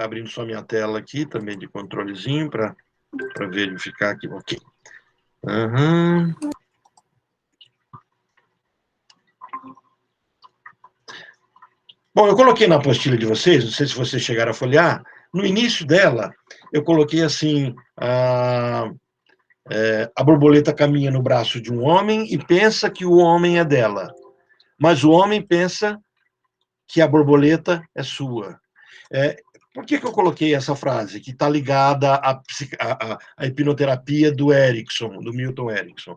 abrindo só minha tela aqui, também de controlezinho, para verificar aqui. Ok. Uhum. Bom, eu coloquei na apostila de vocês, não sei se vocês chegaram a folhear, no início dela, eu coloquei assim, a borboleta caminha no braço de um homem e pensa que o homem é dela, mas o homem pensa que a borboleta é sua. Por que eu coloquei essa frase, que está ligada à hipnoterapia do Erickson, do Milton Erickson?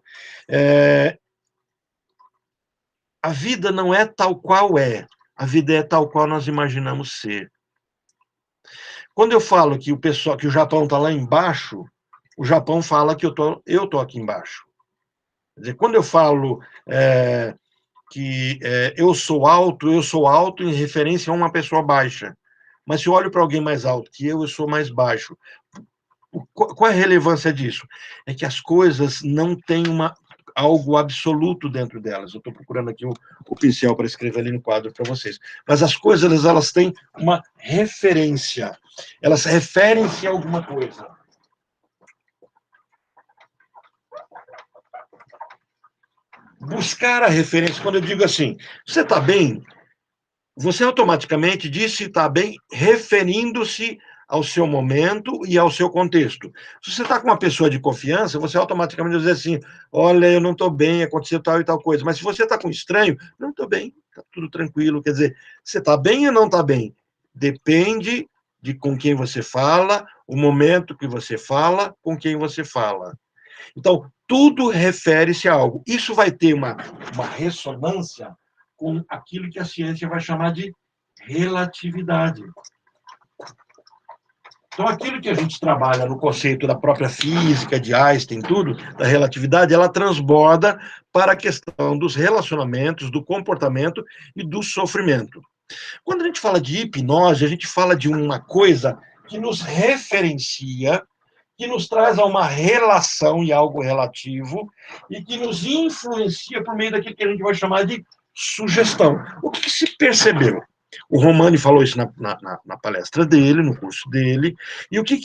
A vida não é tal qual é, a vida é tal qual nós imaginamos ser. Quando eu falo que o Japão está lá embaixo, o Japão fala que eu tô aqui embaixo. Quer dizer, quando eu falo que eu sou alto em referência a uma pessoa baixa. Mas se eu olho para alguém mais alto que eu sou mais baixo. Qual é a relevância disso? É que as coisas não têm algo absoluto dentro delas. Eu estou procurando aqui o pincel para escrever ali no quadro para vocês. Mas as coisas, elas têm uma referência. Elas referem-se a alguma coisa. Buscar a referência, quando eu digo assim, você está bem? Você automaticamente diz se está bem, referindo-se ao seu momento e ao seu contexto. Se você está com uma pessoa de confiança, você automaticamente diz assim, olha, eu não estou bem, aconteceu tal e tal coisa. Mas se você está com um estranho, não estou bem, está tudo tranquilo. Quer dizer, você está bem ou não está bem? Depende de com quem você fala, o momento que você fala, com quem você fala. Então, tudo refere-se a algo. Isso vai ter uma ressonância com aquilo que a ciência vai chamar de relatividade. Então, aquilo que a gente trabalha no conceito da própria física, de Einstein, tudo, da relatividade, ela transborda para a questão dos relacionamentos, do comportamento e do sofrimento. Quando a gente fala de hipnose, a gente fala de uma coisa que nos referencia, que nos traz a uma relação e algo relativo, e que nos influencia por meio daquilo que a gente vai chamar de sugestão. O que se percebeu? O Romani falou isso na palestra dele, no curso dele,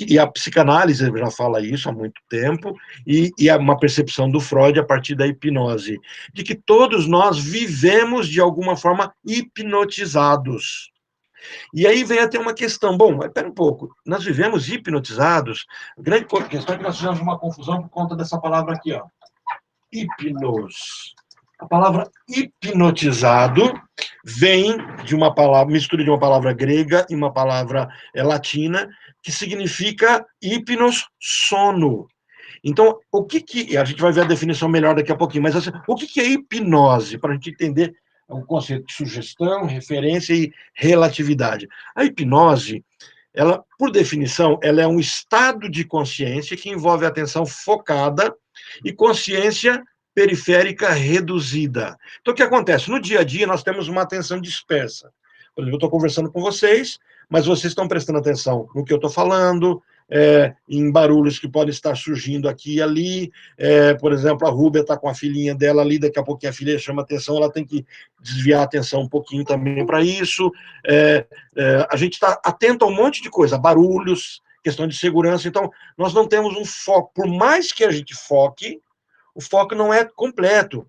e a psicanálise já fala isso há muito tempo, e é uma percepção do Freud a partir da hipnose, de que todos nós vivemos de alguma forma hipnotizados. E aí vem até uma questão, bom, mas espera um pouco, nós vivemos hipnotizados, a grande questão é que nós fizemos uma confusão por conta dessa palavra aqui, ó, hipnos. A palavra hipnotizado vem de uma palavra, mistura de uma palavra grega e uma palavra latina, que significa hipnos, sono. Então, a gente vai ver a definição melhor daqui a pouquinho, mas assim, o que é hipnose, para a gente entender o conceito de sugestão, referência e relatividade. A hipnose, ela, por definição, ela é um estado de consciência que envolve atenção focada e consciência periférica reduzida. Então, o que acontece? No dia a dia, nós temos uma atenção dispersa. Por exemplo, eu estou conversando com vocês, mas vocês estão prestando atenção no que eu estou falando, em barulhos que podem estar surgindo aqui e ali. Por exemplo, a Rúbia está com a filhinha dela ali, daqui a pouquinho a filha chama atenção, ela tem que desviar a atenção um pouquinho também para isso. A gente está atento a um monte de coisa, barulhos, questão de segurança. Então, nós não temos um foco. Por mais que a gente foque, o foco não é completo.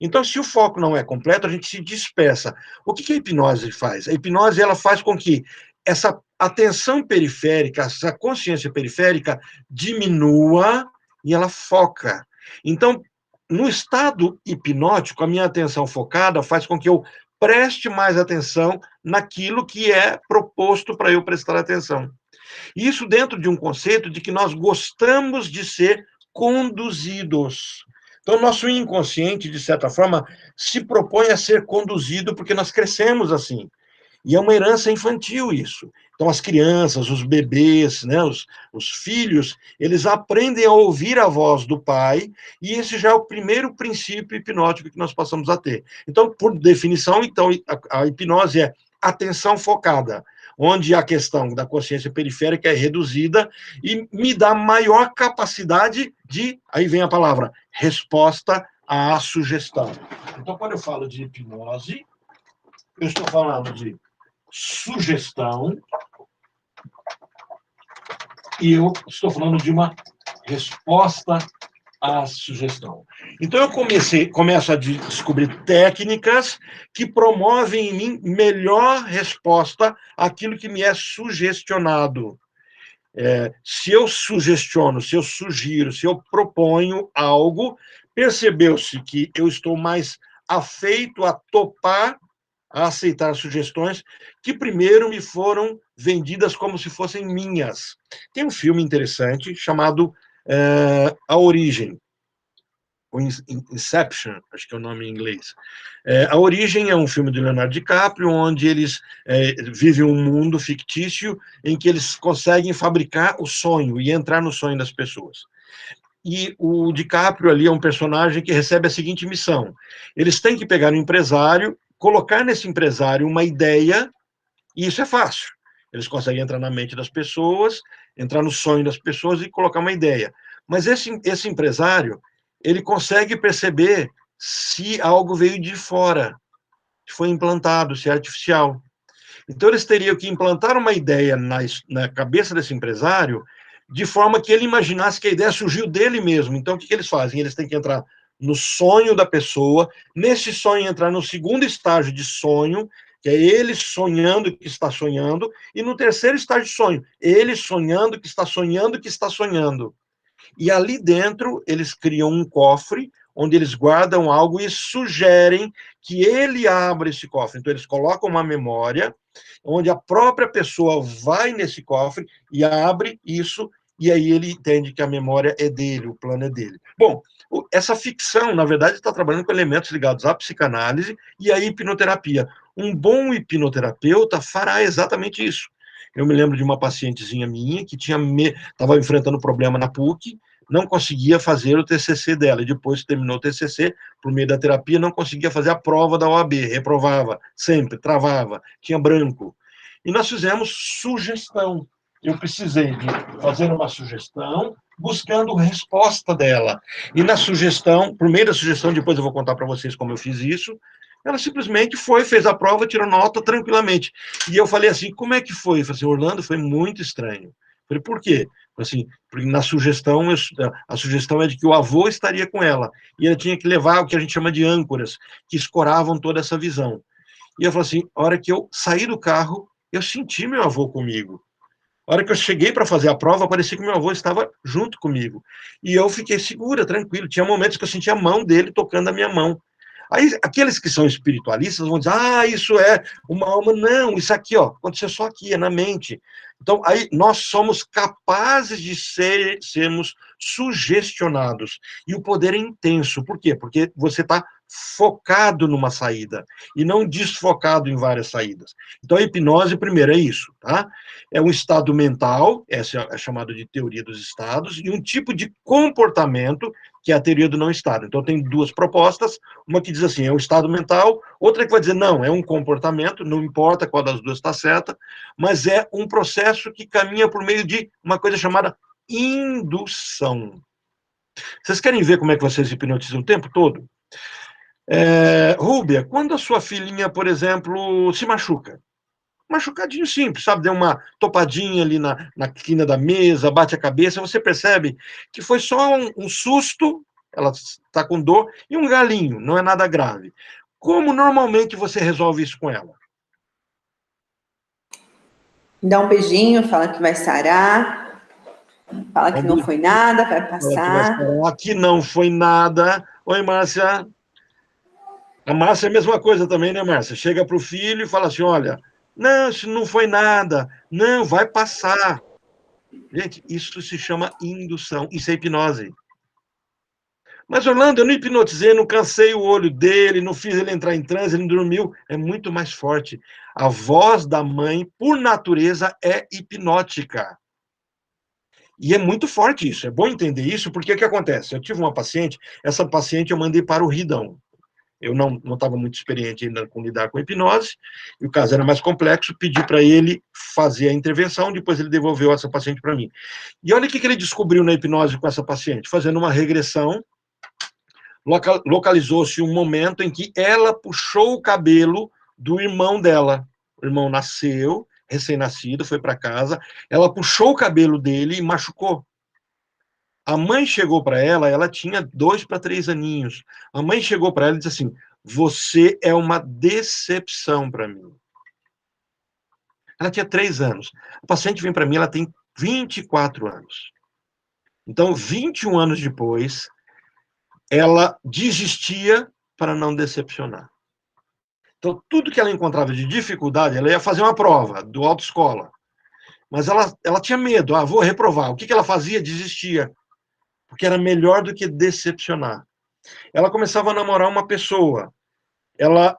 Então, se o foco não é completo, a gente se dispersa. O que a hipnose faz? A hipnose ela faz com que essa atenção periférica, essa consciência periférica diminua e ela foca. Então, no estado hipnótico, a minha atenção focada faz com que eu preste mais atenção naquilo que é proposto para eu prestar atenção. Isso dentro de um conceito de que nós gostamos de ser conduzidos. Então, nosso inconsciente, de certa forma, se propõe a ser conduzido porque nós crescemos assim. E é uma herança infantil isso. Então, as crianças, os bebês, né, os filhos, eles aprendem a ouvir a voz do pai, e esse já é o primeiro princípio hipnótico que nós passamos a ter. Então, por definição, então, a hipnose é atenção focada, onde a questão da consciência periférica é reduzida e me dá maior capacidade de, aí vem a palavra, resposta à sugestão. Então, quando eu falo de hipnose, eu estou falando de sugestão, E eu estou falando de uma resposta à sugestão. Então, eu começo a descobrir técnicas que promovem em mim melhor resposta àquilo que me é sugestionado. Se eu sugestiono, se eu sugiro, se eu proponho algo, percebeu-se que eu estou mais afeito a topar, a aceitar sugestões que primeiro me foram vendidas como se fossem minhas. Tem um filme interessante chamado A Origem, ou Inception, acho que é o nome em inglês. A Origem é um filme de Leonardo DiCaprio, onde eles vivem um mundo fictício em que eles conseguem fabricar o sonho e entrar no sonho das pessoas. E o DiCaprio ali é um personagem que recebe a seguinte missão: eles têm que pegar um empresário, colocar nesse empresário uma ideia, e isso é fácil. Eles conseguem entrar na mente das pessoas, entrar no sonho das pessoas e colocar uma ideia. Mas esse empresário, ele consegue perceber se algo veio de fora, se foi implantado, se é artificial. Então, eles teriam que implantar uma ideia na cabeça desse empresário, de forma que ele imaginasse que a ideia surgiu dele mesmo. Então, o que eles fazem? Eles têm que entrar no sonho da pessoa, nesse sonho entrar no segundo estágio de sonho, que é ele sonhando que está sonhando, e no terceiro estágio de sonho, ele sonhando que está sonhando que está sonhando. E ali dentro, eles criam um cofre, onde eles guardam algo e sugerem que ele abra esse cofre. Então, eles colocam uma memória, onde a própria pessoa vai nesse cofre e abre isso, e aí ele entende que a memória é dele, o plano é dele. Bom, essa ficção, na verdade, está trabalhando com elementos ligados à psicanálise e à hipnoterapia. Um bom hipnoterapeuta fará exatamente isso. Eu me lembro de uma pacientezinha minha que estava enfrentando problema na PUC, não conseguia fazer o TCC dela, e depois que terminou o TCC, por meio da terapia, não conseguia fazer a prova da OAB, reprovava, sempre, travava, tinha branco. E nós fizemos sugestão. Eu precisei de fazer uma sugestão, buscando resposta dela. E na sugestão, por meio da sugestão, depois eu vou contar para vocês como eu fiz isso, ela simplesmente foi, fez a prova, tirou nota tranquilamente. E eu falei assim, como é que foi? Eu falei assim, Orlando, foi muito estranho. Eu falei, por quê? Assim, porque na sugestão, a sugestão é de que o avô estaria com ela, e ela tinha que levar o que a gente chama de âncoras, que escoravam toda essa visão. E eu falei assim, a hora que eu saí do carro, eu senti meu avô comigo. A hora que eu cheguei para fazer a prova, parecia que meu avô estava junto comigo. E eu fiquei segura, tranquilo. Tinha momentos que eu sentia a mão dele tocando a minha mão. Aí, aqueles que são espiritualistas vão dizer, isso é uma alma. Não, isso aqui, aconteceu só aqui, é na mente. Então, aí nós somos capazes de sermos sugestionados. E o poder é intenso. Por quê? Porque você está focado numa saída e não desfocado em várias saídas. Então, a hipnose, primeiro, é isso, tá? É um estado mental, essa é chamada de teoria dos estados, e um tipo de comportamento, que é a teoria do não estado. Então, tem duas propostas, uma que diz assim, é um estado mental, outra que vai dizer, não, é um comportamento, não importa qual das duas está certa, mas é um processo que caminha por meio de uma coisa chamada indução. Vocês querem ver como é que vocês hipnotizam o tempo todo? Rúbia, quando a sua filhinha, por exemplo, se machuca, machucadinho simples, sabe? Deu uma topadinha ali na quina da mesa, bate a cabeça, você percebe que foi só um susto, ela está com dor, e um galinho, não é nada grave. Como normalmente você resolve isso com ela? Dá um beijinho, fala que vai sarar, fala que não foi nada, vai passar. Aqui não foi nada. Oi, Márcia. A Márcia é a mesma coisa também, né, Márcia? Chega para o filho e fala assim, olha, não, isso não foi nada, não, vai passar. Gente, isso se chama indução, isso é hipnose. Mas, Orlando, eu não hipnotizei, não cansei o olho dele, não fiz ele entrar em transe, ele não dormiu. É muito mais forte. A voz da mãe, por natureza, é hipnótica. E é muito forte isso, é bom entender isso, porque o que acontece? Eu tive uma paciente, essa paciente eu mandei para o Ridão. Eu não estava muito experiente ainda com lidar com hipnose, e o caso era mais complexo, pedi para ele fazer a intervenção, depois ele devolveu essa paciente para mim. E olha o que ele descobriu na hipnose com essa paciente, fazendo uma regressão, localizou-se um momento em que ela puxou o cabelo do irmão dela. O irmão nasceu, recém-nascido, foi para casa, ela puxou o cabelo dele e machucou. A mãe chegou para ela tinha 2 para 3 aninhos. A mãe chegou para ela e disse assim: você é uma decepção para mim. Ela tinha 3 anos. A paciente vem para mim, ela tem 24 anos. Então, 21 anos depois, ela desistia para não decepcionar. Então, tudo que ela encontrava de dificuldade, ela ia fazer uma prova do autoescola. Mas ela tinha medo, vou reprovar. O que ela fazia? Desistia. Porque era melhor do que decepcionar. Ela começava a namorar uma pessoa. Ela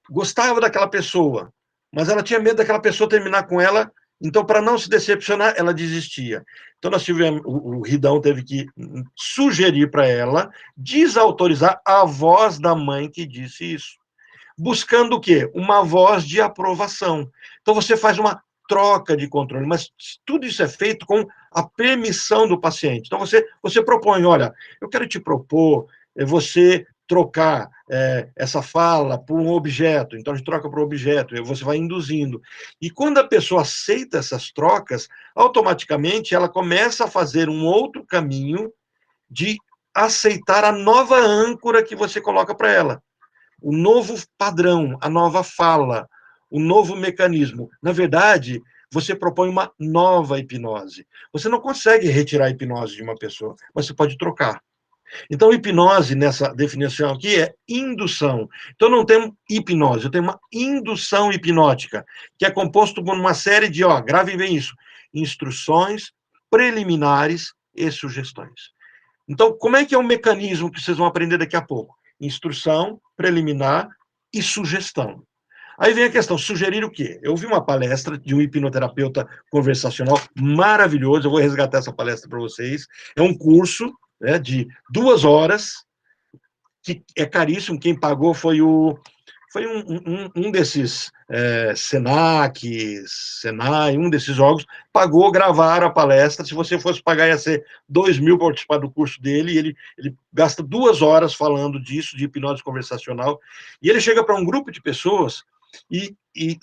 gostava daquela pessoa, mas ela tinha medo daquela pessoa terminar com ela, então, para não se decepcionar, ela desistia. Então, nós tivemos, o Ridão teve que sugerir para ela desautorizar a voz da mãe que disse isso. Buscando o quê? Uma voz de aprovação. Então, você faz uma troca de controle, mas tudo isso é feito com a permissão do paciente. Então, você propõe, olha, eu quero te propor você trocar essa fala por um objeto, então a gente troca por um objeto, e você vai induzindo. E quando a pessoa aceita essas trocas, automaticamente ela começa a fazer um outro caminho de aceitar a nova âncora que você coloca para ela. O novo padrão, a nova fala, o novo mecanismo. Na verdade, você propõe uma nova hipnose. Você não consegue retirar a hipnose de uma pessoa, mas você pode trocar. Então, hipnose, nessa definição aqui, é indução. Então, não tem hipnose, eu tenho uma indução hipnótica, que é composto por uma série de, gravem bem isso, instruções, preliminares e sugestões. Então, como é que é o mecanismo que vocês vão aprender daqui a pouco? Instrução, preliminar e sugestão. Aí vem a questão, sugerir o quê? Eu vi uma palestra de um hipnoterapeuta conversacional maravilhoso, eu vou resgatar essa palestra para vocês. É um curso de 2 horas, que é caríssimo, quem pagou foi um desses Senac, Senai, um desses órgãos, pagou, gravaram a palestra. Se você fosse pagar, ia ser 2.000 para participar do curso dele, e ele gasta 2 horas falando disso, de hipnose conversacional, e ele chega para um grupo de pessoas e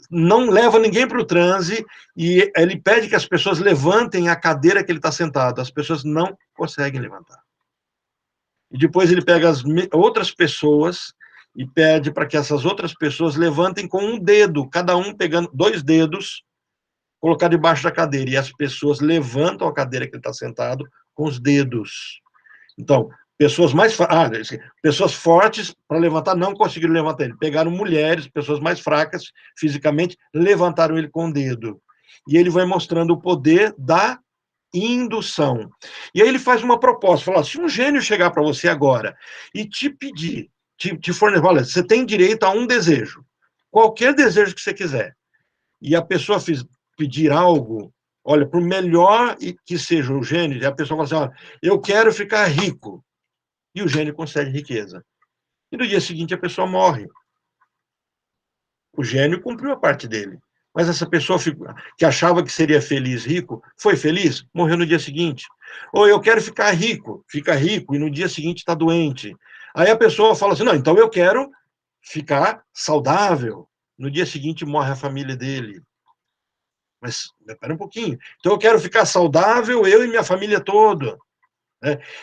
não leva ninguém para o transe, e ele pede que as pessoas levantem a cadeira que ele está sentado. As pessoas não conseguem levantar. E depois ele pega as outras pessoas e pede para que essas outras pessoas levantem com um dedo, cada um pegando 2 dedos, colocar debaixo da cadeira. E as pessoas levantam a cadeira que ele está sentado com os dedos. Então, pessoas pessoas fortes para levantar não conseguiram levantar ele. Pegaram mulheres, pessoas mais fracas fisicamente, levantaram ele com o dedo. E ele vai mostrando o poder da indução. E aí ele faz uma proposta, fala: se um gênio chegar para você agora e te pedir, te fornecer, olha, você tem direito a um desejo, qualquer desejo que você quiser, e a pessoa pedir algo, olha, por melhor que seja o gênio, a pessoa fala assim: olha, eu quero ficar rico, e o gênio concede riqueza. E no dia seguinte a pessoa morre. O gênio cumpriu a parte dele. Mas essa pessoa que achava que seria feliz, rico, foi feliz? Morreu no dia seguinte. Ou eu quero ficar rico, fica rico, e no dia seguinte está doente. Aí a pessoa fala assim: não, então eu quero ficar saudável. No dia seguinte morre a família dele. Mas, espera um pouquinho. Então eu quero ficar saudável, eu e minha família toda.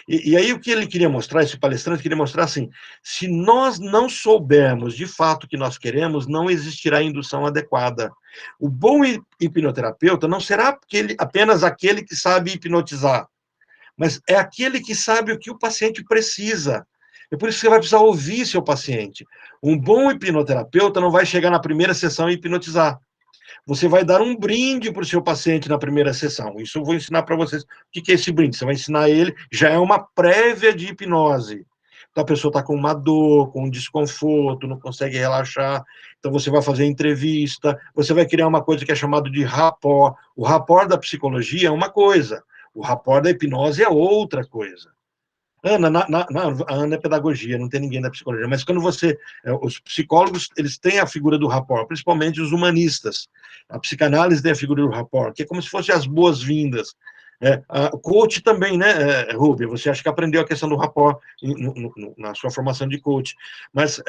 E aí o que ele queria mostrar, esse palestrante queria mostrar assim: se nós não soubermos de fato o que nós queremos, não existirá indução adequada. O bom hipnoterapeuta não será apenas aquele que sabe hipnotizar, mas é aquele que sabe o que o paciente precisa. É por isso que você vai precisar ouvir seu paciente. Um bom hipnoterapeuta não vai chegar na primeira sessão e hipnotizar. Você vai dar um brinde para o seu paciente na primeira sessão. Isso eu vou ensinar para vocês. O que é esse brinde? Você vai ensinar ele, já é uma prévia de hipnose. Então, a pessoa está com uma dor, com um desconforto, não consegue relaxar. Então, você vai fazer entrevista, você vai criar uma coisa que é chamada de rapport. O rapport da psicologia é uma coisa, o rapport da hipnose é outra coisa. Ana, a Ana é pedagogia, não tem ninguém da psicologia, mas quando os psicólogos, eles têm a figura do rapport, principalmente os humanistas. A psicanálise tem a figura do rapport, que é como se fossem as boas-vindas. O coach também, né, Rubia? Você acha que aprendeu a questão do rapport na sua formação de coach. Mas,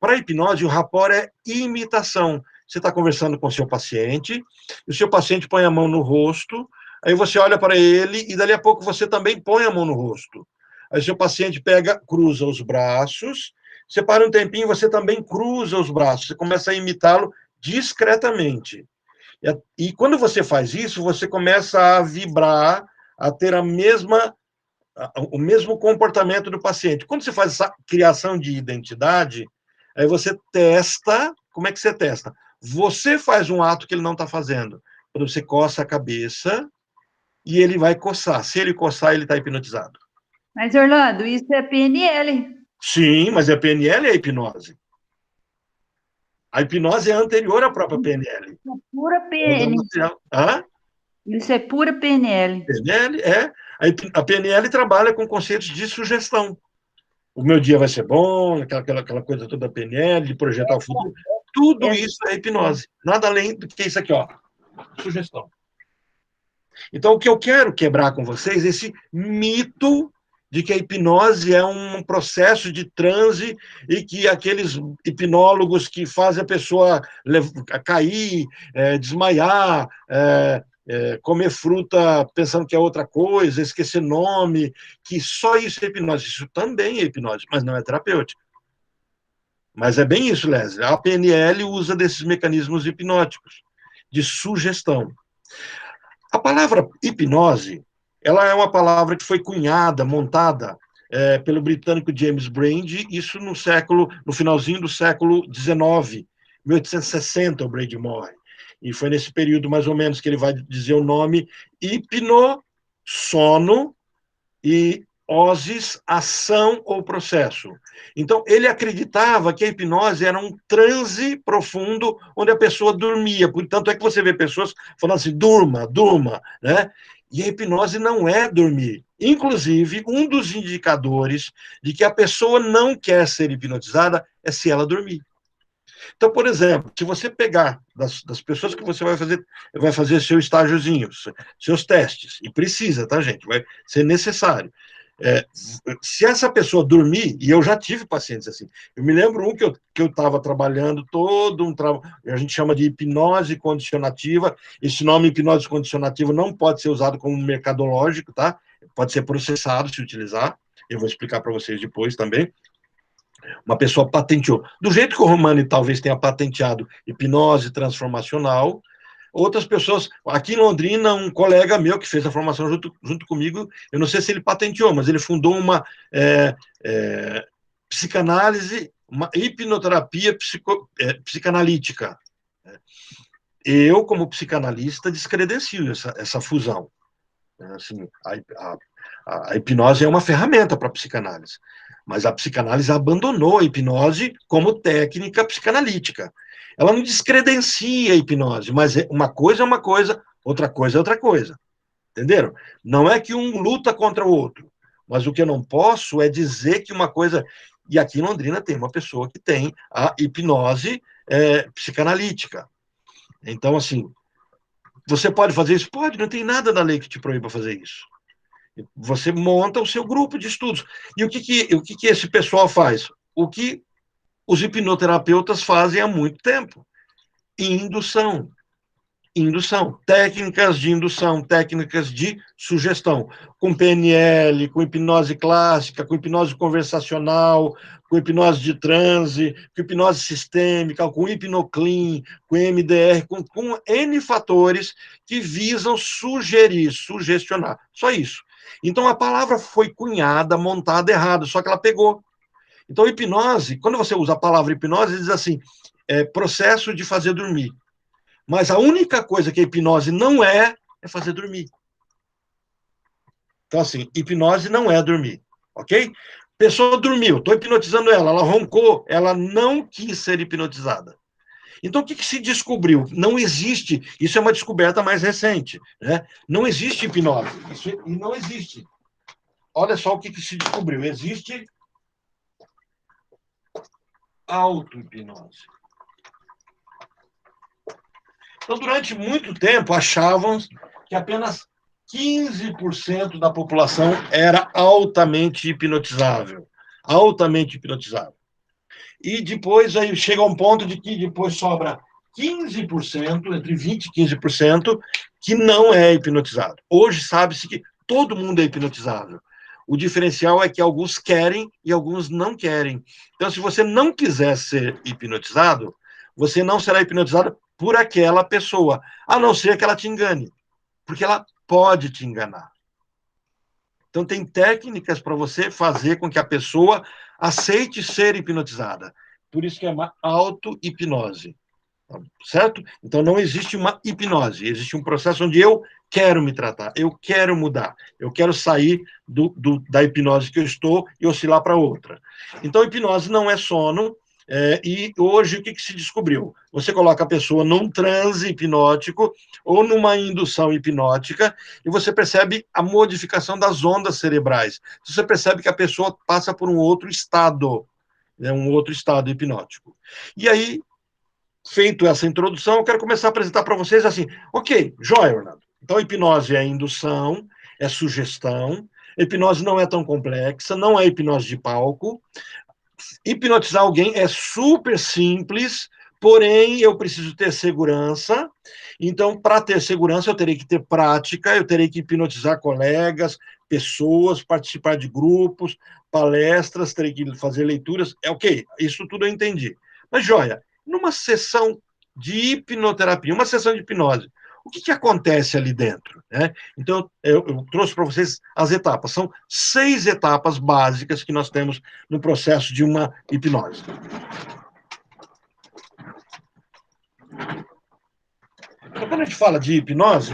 para a hipnose, o rapport é imitação. você está conversando com o seu paciente, e o seu paciente põe a mão no rosto, aí você olha para ele, e dali a pouco você também põe a mão no rosto. Aí o seu paciente cruza os braços, você para um tempinho, você também cruza os braços, você começa a imitá-lo discretamente. E quando você faz isso, você começa a vibrar, a ter o mesmo comportamento do paciente. Quando você faz essa criação de identidade, aí você testa. Como é que você testa? Você faz um ato que ele não está fazendo. Quando você coça a cabeça e ele vai coçar. Se ele coçar, ele está hipnotizado. Mas, Orlando, isso é PNL. Sim, mas a PNL é a hipnose. A hipnose é anterior à própria PNL. Isso é pura PNL. Hã? Isso é pura PNL. PNL é. A PNL trabalha com conceitos de sugestão. O meu dia vai ser bom, aquela coisa toda da PNL, de projetar o futuro. Tudo isso é hipnose. Nada além do que isso aqui, ó. Sugestão. Então, o que eu quero quebrar com vocês é esse mito de que a hipnose é um processo de transe e que aqueles hipnólogos que fazem a pessoa cair, desmaiar, comer fruta pensando que é outra coisa, esquecer nome, que só isso é hipnose. Isso também é hipnose, mas não é terapêutico. Mas é bem isso, Leslie. A PNL usa desses mecanismos hipnóticos, de sugestão. A palavra hipnose, ela é uma palavra que foi cunhada, montada pelo britânico James Brand, isso no finalzinho do século XIX, 1860, o Brand morre. E foi nesse período, mais ou menos, que ele vai dizer o nome hipno, sono, e osis, ação ou processo. Então, ele acreditava que a hipnose era um transe profundo onde a pessoa dormia. Portanto, é que você vê pessoas falando assim, durma, durma, né? E a hipnose não é dormir. Inclusive, um dos indicadores de que a pessoa não quer ser hipnotizada é se ela dormir. Então, por exemplo, se você pegar das pessoas que você vai fazer seu estágiozinho, seus testes, e precisa, tá, gente? Vai ser necessário. Se essa pessoa dormir, e eu já tive pacientes assim, eu me lembro um que eu estava trabalhando todo um trabalho, a gente chama de hipnose condicionativa, esse nome hipnose condicionativa não pode ser usado como mercadológico, tá? Pode ser processado se utilizar, eu vou explicar para vocês depois também. Uma pessoa patenteou. Do jeito que o Romani talvez tenha patenteado hipnose transformacional, outras pessoas, aqui em Londrina, um colega meu que fez a formação junto comigo, eu não sei se ele patenteou, mas ele fundou uma psicanálise, uma hipnoterapia psicanalítica. Eu, como psicanalista, descredencio essa fusão. Assim, a hipnose é uma ferramenta para a psicanálise, mas a psicanálise abandonou a hipnose como técnica psicanalítica. Ela não descredencia a hipnose, mas uma coisa é uma coisa, outra coisa é outra coisa. Entenderam? Não é que um luta contra o outro, mas o que eu não posso é dizer que uma coisa... E aqui em Londrina tem uma pessoa que tem a hipnose psicanalítica. Então, assim, você pode fazer isso? Pode, não tem nada na lei que te proíba fazer isso. Você monta o seu grupo de estudos. E o que esse pessoal faz? O que os hipnoterapeutas fazem há muito tempo. Indução. Indução. Técnicas de indução, técnicas de sugestão. Com PNL, com hipnose clássica, com hipnose conversacional, com hipnose de transe, com hipnose sistêmica, com hipnoclean, com MDR, com N fatores que visam sugestionar. Só isso. Então, a palavra foi cunhada, montada errado, só que ela pegou. Então, hipnose, quando você usa a palavra hipnose, diz assim, processo de fazer dormir. Mas a única coisa que a hipnose não é fazer dormir. Então, assim, hipnose não é dormir, ok? Pessoa dormiu, estou hipnotizando ela roncou, ela não quis ser hipnotizada. Então, o que se descobriu? Não existe, isso é uma descoberta mais recente, né? Não existe hipnose, isso não existe. Olha só o que se descobriu, existe auto-hipnose. Então, durante muito tempo, achavam que apenas 15% da população era altamente hipnotizável. Altamente hipnotizável. E depois aí chega um ponto de que depois sobra 15%, entre 20% e 15%, que não é hipnotizado. Hoje sabe-se que todo mundo é hipnotizável. O diferencial é que alguns querem e alguns não querem. Então, se você não quiser ser hipnotizado, você não será hipnotizado por aquela pessoa, a não ser que ela te engane, porque ela pode te enganar. Então, tem técnicas para você fazer com que a pessoa aceite ser hipnotizada. Por isso que é uma auto-hipnose. Certo? Então, não existe uma hipnose, existe um processo onde eu quero me tratar, eu quero mudar, eu quero sair da hipnose que eu estou e oscilar para outra. Então, hipnose não é sono, e hoje o que se descobriu? Você coloca a pessoa num transe hipnótico ou numa indução hipnótica e você percebe a modificação das ondas cerebrais. Você percebe que a pessoa passa por um outro estado, né, um outro estado hipnótico. E aí, feito essa introdução, eu quero começar a apresentar para vocês assim, ok, joia, Orlando. Então, hipnose é indução, é sugestão, hipnose não é tão complexa, não é hipnose de palco. Hipnotizar alguém é super simples, porém eu preciso ter segurança. Então, para ter segurança, eu terei que ter prática, eu terei que hipnotizar colegas, pessoas, participar de grupos, palestras, terei que fazer leituras. É ok, isso tudo eu entendi. Mas, joia, numa sessão de hipnoterapia, uma sessão de hipnose, o que acontece ali dentro? Né? Então, eu trouxe para vocês as etapas. São 6 etapas básicas que nós temos no processo de uma hipnose. Então, quando a gente fala de hipnose,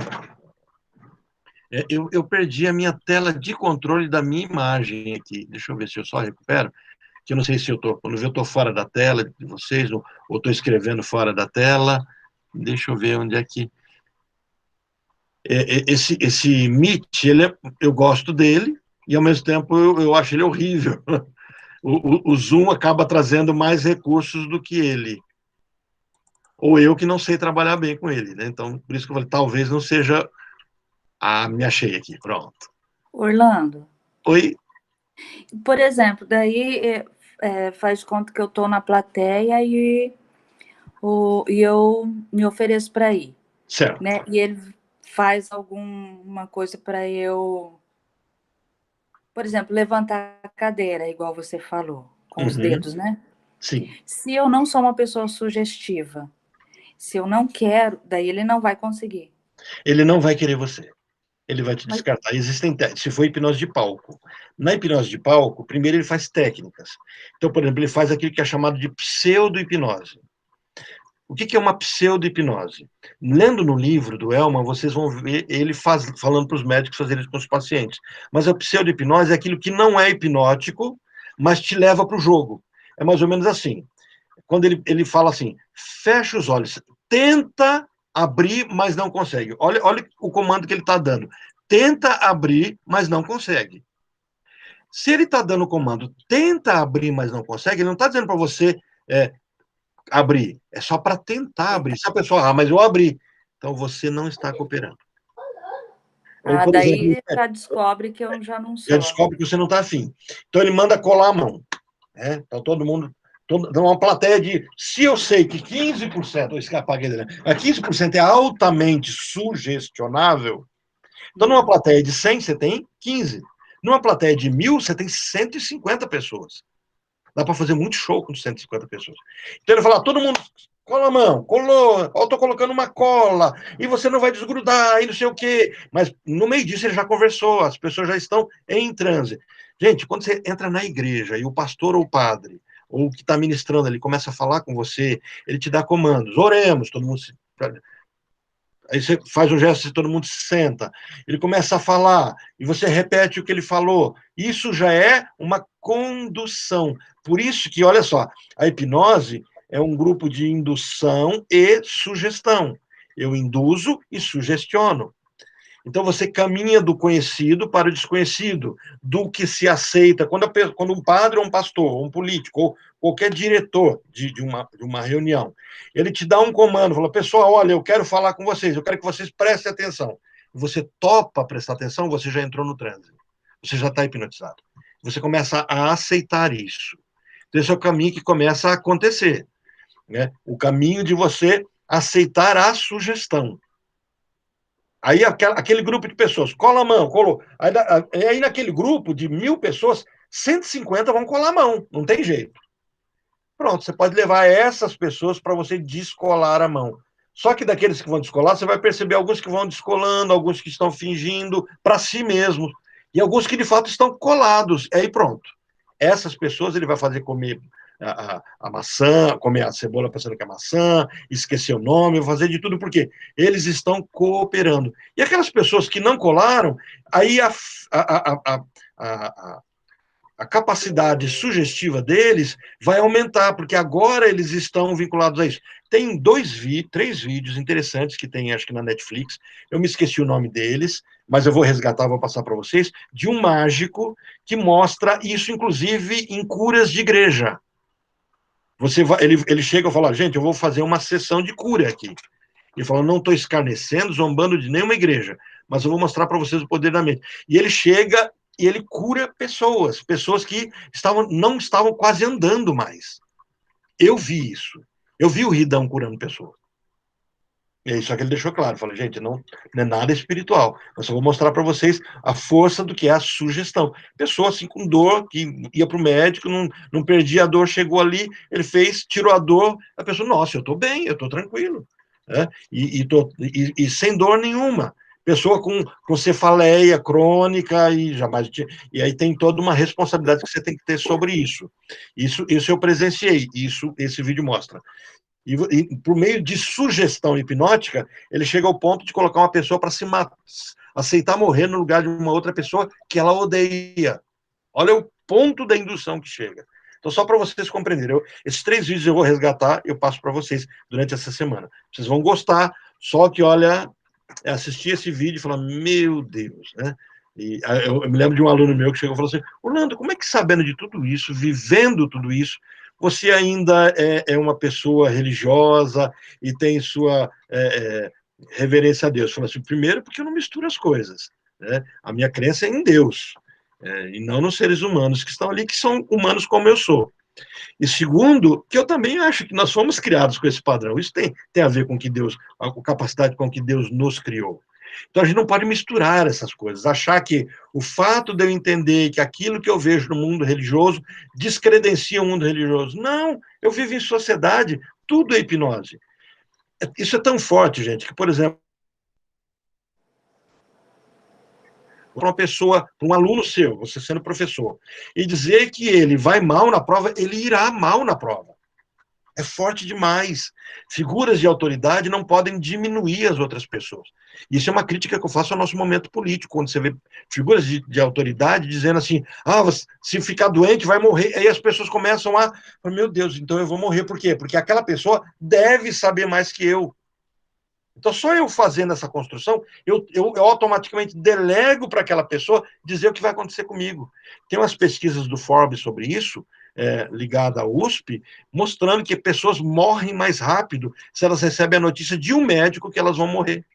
eu perdi a minha tela de controle da minha imagem aqui. Deixa eu ver se eu só recupero, que eu não sei se eu estou, quando eu estou fora da tela de vocês, ou estou escrevendo fora da tela. Deixa eu ver onde é que... Esse Meet, eu gosto dele, e ao mesmo tempo eu acho ele horrível. O Zoom acaba trazendo mais recursos do que ele. Ou eu que não sei trabalhar bem com ele, né? Então, por isso que eu falei, talvez não seja... Ah, me achei aqui, pronto. Orlando. Oi? Por exemplo, daí faz de conta que eu estou na plateia e eu me ofereço para ir. Certo. Né? E ele faz alguma coisa para eu, por exemplo, levantar a cadeira, igual você falou, com os dedos, né? Sim. Se eu não sou uma pessoa sugestiva, se eu não quero, daí ele não vai conseguir. Ele não vai querer você. Ele vai te descartar. Existem se for hipnose de palco. Na hipnose de palco, primeiro ele faz técnicas. Então, por exemplo, ele faz aquilo que é chamado de pseudo-hipnose. O que é uma pseudo-hipnose? Lendo no livro do Elman, vocês vão ver ele falando para os médicos fazerem isso com os pacientes. Mas a pseudo-hipnose é aquilo que não é hipnótico, mas te leva para o jogo. É mais ou menos assim. Quando ele fala assim, fecha os olhos, tenta abrir, mas não consegue. Olha o comando que ele está dando. Tenta abrir, mas não consegue. Se ele está dando o comando, tenta abrir, mas não consegue, ele não está dizendo para você abrir. É só para tentar abrir. Se a pessoa, mas eu abri. Então, você não está cooperando. Ou, por daí exemplo, já descobre que eu já não sou. Já descobre que você não está afim. Então, ele manda colar a mão. Né? Então, todo mundo... uma plateia de... Se eu sei que 15%... Ou apaguei, né? 15% é altamente sugestionável, então, numa plateia de 100, você tem 15. Numa plateia de 1.000, você tem 150 pessoas. Dá para fazer muito show com 150 pessoas. Então, ele fala, todo mundo cola a mão, colou, eu estou colocando uma cola, e você não vai desgrudar, e não sei o quê. Mas, no meio disso, ele já conversou, as pessoas já estão em transe. Gente, quando você entra na igreja, e o pastor ou o padre, ou o que está ministrando ali, começa a falar com você, ele te dá comandos, oremos, todo mundo se... Aí você faz um gesto e todo mundo se senta. Ele começa a falar e você repete o que ele falou. Isso já é uma condução. Por isso que, olha só, a hipnose é um grupo de indução e sugestão. Eu induzo e sugestiono. Então, você caminha do conhecido para o desconhecido, do que se aceita. Quando um padre ou um pastor, ou um político, ou qualquer diretor de uma reunião, ele te dá um comando, fala, pessoal, olha, eu quero falar com vocês, eu quero que vocês prestem atenção. Você topa prestar atenção, você já entrou no transe. Você já está hipnotizado. Você começa a aceitar isso. Então, esse é o caminho que começa a acontecer. Né? O caminho de você aceitar a sugestão. Aí aquele grupo de pessoas, cola a mão, colou. Aí naquele grupo de 1000 pessoas, 150 vão colar a mão, não tem jeito. Pronto, você pode levar essas pessoas para você descolar a mão. Só que daqueles que vão descolar, você vai perceber alguns que vão descolando, alguns que estão fingindo para si mesmos, e alguns que de fato estão colados. Aí pronto. Essas pessoas ele vai fazer comer a maçã, comer a cebola pensando que é maçã, esquecer o nome, vai fazer de tudo, porque eles estão cooperando. E aquelas pessoas que não colaram, aí a capacidade sugestiva deles vai aumentar, porque agora eles estão vinculados a isso. Tem 3 vídeos interessantes que tem, acho que na Netflix, eu me esqueci o nome deles, mas eu vou resgatar, vou passar para vocês, de um mágico que mostra isso, inclusive, em curas de igreja. Ele chega e fala, gente, eu vou fazer uma sessão de cura aqui. Ele falou, não estou escarnecendo, zombando de nenhuma igreja, mas eu vou mostrar para vocês o poder da mente. E ele chega e ele cura pessoas que não estavam quase andando mais. Eu vi isso. Eu vi o Ridão curando pessoas. E aí, só que ele deixou claro, falou, gente, não é nada espiritual. Eu só vou mostrar para vocês a força do que é a sugestão. Pessoa assim com dor, que ia para o médico, não perdia a dor, chegou ali, ele fez, tirou a dor, a pessoa, nossa, eu estou bem, eu estou tranquilo. Né? E sem dor nenhuma. Pessoa com cefaleia crônica e aí tem toda uma responsabilidade que você tem que ter sobre isso. Isso eu presenciei, esse vídeo mostra. E por meio de sugestão hipnótica, ele chega ao ponto de colocar uma pessoa para aceitar morrer no lugar de uma outra pessoa que ela odeia. Olha o ponto da indução que chega. Então, só para vocês compreenderem, esses 3 vídeos eu vou resgatar, eu passo para vocês durante essa semana. Vocês vão gostar, só que, olha, assistir esse vídeo e falar, meu Deus, né? E eu me lembro de um aluno meu que chegou e falou assim, Orlando, como é que sabendo de tudo isso, vivendo tudo isso, você ainda é uma pessoa religiosa e tem sua reverência a Deus? Eu falei assim, primeiro porque eu não misturo as coisas, né? A minha crença é em Deus, e não nos seres humanos que estão ali, que são humanos como eu sou. E segundo, que eu também acho que nós fomos criados com esse padrão. Isso tem a ver com que Deus, a capacidade com que Deus nos criou. Então a gente não pode misturar essas coisas, achar que o fato de eu entender que aquilo que eu vejo no mundo religioso descredencia o mundo religioso. Não, eu vivo em sociedade, tudo é hipnose. Isso é tão forte, gente, que, por exemplo, para uma pessoa, para um aluno seu, você sendo professor, e dizer que ele vai mal na prova, ele irá mal na prova. É forte demais. Figuras de autoridade não podem diminuir as outras pessoas. Isso é uma crítica que eu faço ao nosso momento político, quando você vê figuras de autoridade dizendo assim, se ficar doente vai morrer. Aí as pessoas começam a, meu Deus, então eu vou morrer. Por quê? Porque aquela pessoa deve saber mais que eu. Então, só eu fazendo essa construção, eu automaticamente delego para aquela pessoa dizer o que vai acontecer comigo. Tem umas pesquisas do Forbes sobre isso, ligada à USP, mostrando que pessoas morrem mais rápido se elas recebem a notícia de um médico que elas vão morrer.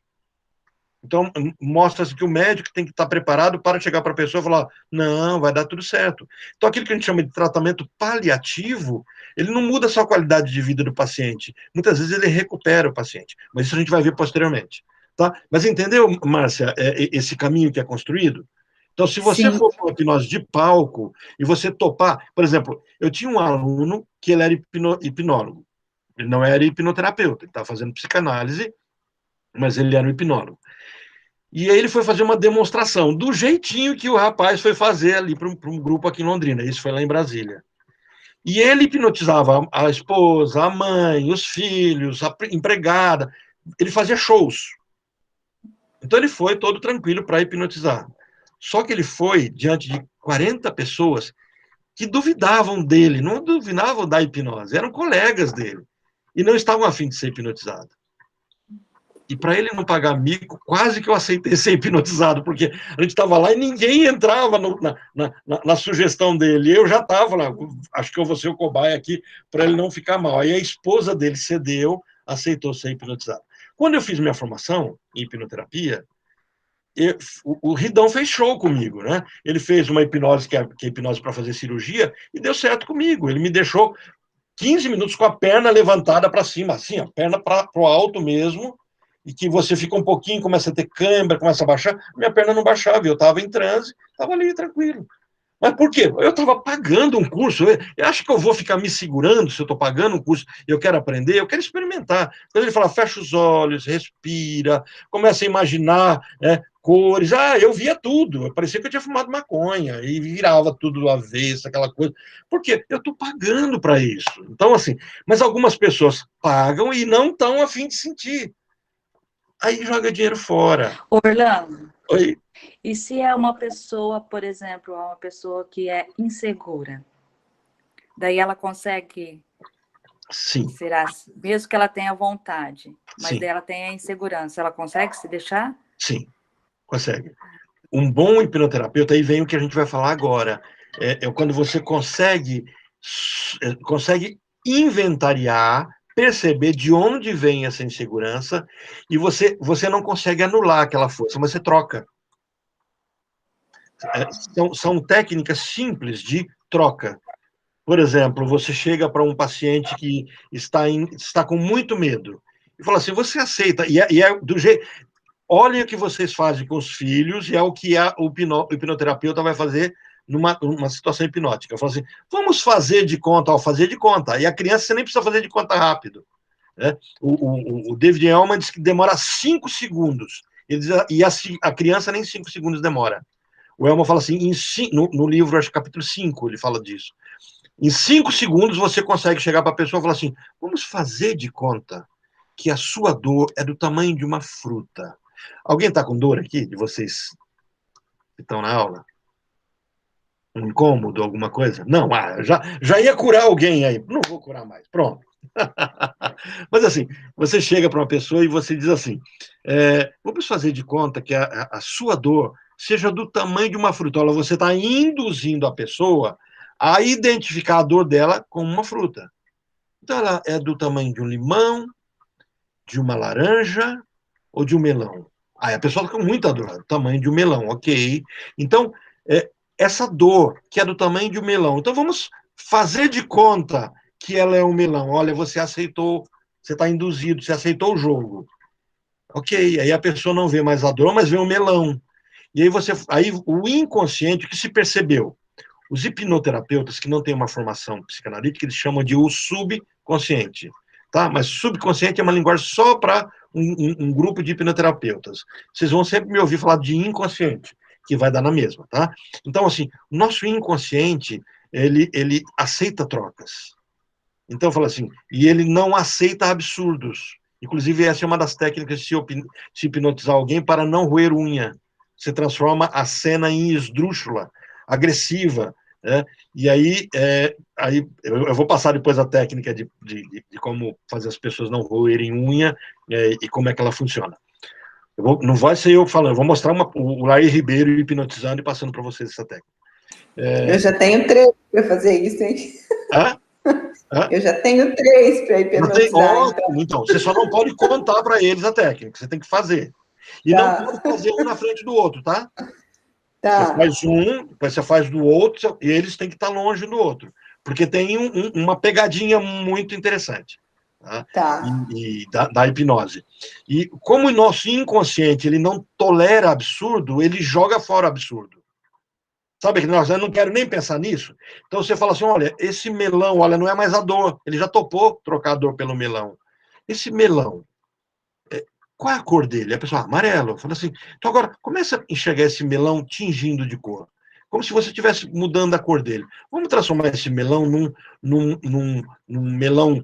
Então, mostra-se que o médico tem que estar preparado para chegar para a pessoa e falar, não, vai dar tudo certo. Então, aquilo que a gente chama de tratamento paliativo, ele não muda só a qualidade de vida do paciente. Muitas vezes ele recupera o paciente. Mas isso a gente vai ver posteriormente. Tá? Mas entendeu, Márcia, esse caminho que é construído? Então, se você Sim. for para uma hipnose de palco e você topar... Por exemplo, eu tinha um aluno que ele era hipnólogo. Ele não era hipnoterapeuta, ele estava fazendo psicanálise, mas ele era um hipnólogo. E aí ele foi fazer uma demonstração, do jeitinho que o rapaz foi fazer ali para um grupo aqui em Londrina. Isso foi lá em Brasília. E ele hipnotizava a esposa, a mãe, os filhos, a empregada. Ele fazia shows. Então ele foi todo tranquilo para hipnotizar. Só que ele foi diante de 40 pessoas que duvidavam dele, não duvidavam da hipnose, eram colegas dele. E não estavam a fim de ser hipnotizados. E para ele não pagar mico, quase que eu aceitei ser hipnotizado, porque a gente estava lá e ninguém entrava na sugestão dele. Eu já estava lá, acho que eu vou ser o cobaia aqui para ele não ficar mal. Aí a esposa dele cedeu, aceitou ser hipnotizado. Quando eu fiz minha formação em hipnoterapia, o Ridão fez show comigo, né? Ele fez uma hipnose, que é hipnose para fazer cirurgia, e deu certo comigo. Ele me deixou 15 minutos com a perna levantada para cima, assim, a perna para o alto mesmo, e que você fica um pouquinho, começa a ter câimbra, começa a baixar. Minha perna não baixava, eu estava em transe, estava ali tranquilo. Mas por quê? Eu estava pagando um curso. Eu acho que eu vou ficar me segurando se eu estou pagando um curso e eu quero aprender, eu quero experimentar. Quando ele fala, fecha os olhos, respira, começa a imaginar cores. Eu via tudo. Parecia que eu tinha fumado maconha e virava tudo do avesso, aquela coisa. Por quê? Eu estou pagando para isso. Então, assim, mas algumas pessoas pagam e não estão a fim de sentir. Aí joga dinheiro fora. Orlando, Oi? e se é uma pessoa, por exemplo, uma pessoa que é insegura? Daí ela consegue, Sim, será, mesmo que ela tenha vontade, mas sim, daí ela tem a insegurança, ela consegue se deixar? sim, consegue. Um bom hipnoterapeuta, aí vem o que a gente vai falar agora, quando você consegue inventariar, perceber de onde vem essa insegurança, e você não consegue anular aquela força, mas você troca. São técnicas simples de troca. Por exemplo, você chega para um paciente que está com muito medo, e fala assim, você aceita, e é do jeito... Olhem o que vocês fazem com os filhos e é o que o hipnoterapeuta vai fazer numa situação hipnótica. Eu falo assim, vamos fazer de conta, fazer de conta. E a criança você nem precisa fazer de conta rápido. Né? O David Elman diz que demora 5 segundos. Ele diz, e a criança nem 5 segundos demora. O Elman fala assim, no livro, acho que capítulo 5, ele fala disso. Em 5 segundos você consegue chegar para a pessoa e falar assim, vamos fazer de conta que a sua dor é do tamanho de uma fruta. Alguém está com dor aqui, de vocês que estão na aula? Um incômodo, alguma coisa? Não, já ia curar alguém aí. Não vou curar mais, pronto. Mas assim, você chega para uma pessoa e você diz assim, vamos fazer de conta que a sua dor seja do tamanho de uma fruta. Olha, você está induzindo a pessoa a identificar a dor dela como uma fruta. Então ela é do tamanho de um limão, de uma laranja ou de um melão? Aí a pessoa está com muita dor, do tamanho de um melão, ok. Então, essa dor, que é do tamanho de um melão, então vamos fazer de conta que ela é um melão. Olha, você aceitou, você está induzido, você aceitou o jogo. Ok, aí a pessoa não vê mais a dor, mas vê o melão. E aí o inconsciente, o que se percebeu? Os hipnoterapeutas que não têm uma formação psicanalítica, eles chamam de o subconsciente. Tá? Mas subconsciente é uma linguagem só para um grupo de hipnoterapeutas. Vocês vão sempre me ouvir falar de inconsciente, que vai dar na mesma. Tá? Então, assim, o nosso inconsciente, ele aceita trocas. Então, fala assim, e ele não aceita absurdos. Inclusive, essa é uma das técnicas de se hipnotizar alguém para não roer unha. Você transforma a cena em esdrúxula, agressiva, né? E aí eu vou passar depois a técnica de como fazer as pessoas não roerem unha e como é que ela funciona. Não vai ser eu falando, eu vou mostrar o Laí Ribeiro hipnotizando e passando para vocês essa técnica. Eu já tenho 3 para fazer isso, hein? Eu já tenho 3 para hipnotizar. Então, você só não pode contar para eles a técnica, você tem que fazer. E não pode fazer um na frente do outro, tá? Você faz um, depois você faz do outro, e eles têm que estar longe do outro. Porque tem uma pegadinha muito interessante. Da hipnose. E como o nosso inconsciente ele não tolera absurdo, ele joga fora o absurdo. Sabe que eu não quero nem pensar nisso. Então você fala assim, olha, esse melão, olha, não é mais a dor. Ele já topou trocar a dor pelo melão. Esse melão, qual é a cor dele? A pessoa, amarelo. Fala assim, então agora começa a enxergar esse melão tingindo de cor. Como se você estivesse mudando a cor dele. Vamos transformar esse melão num melão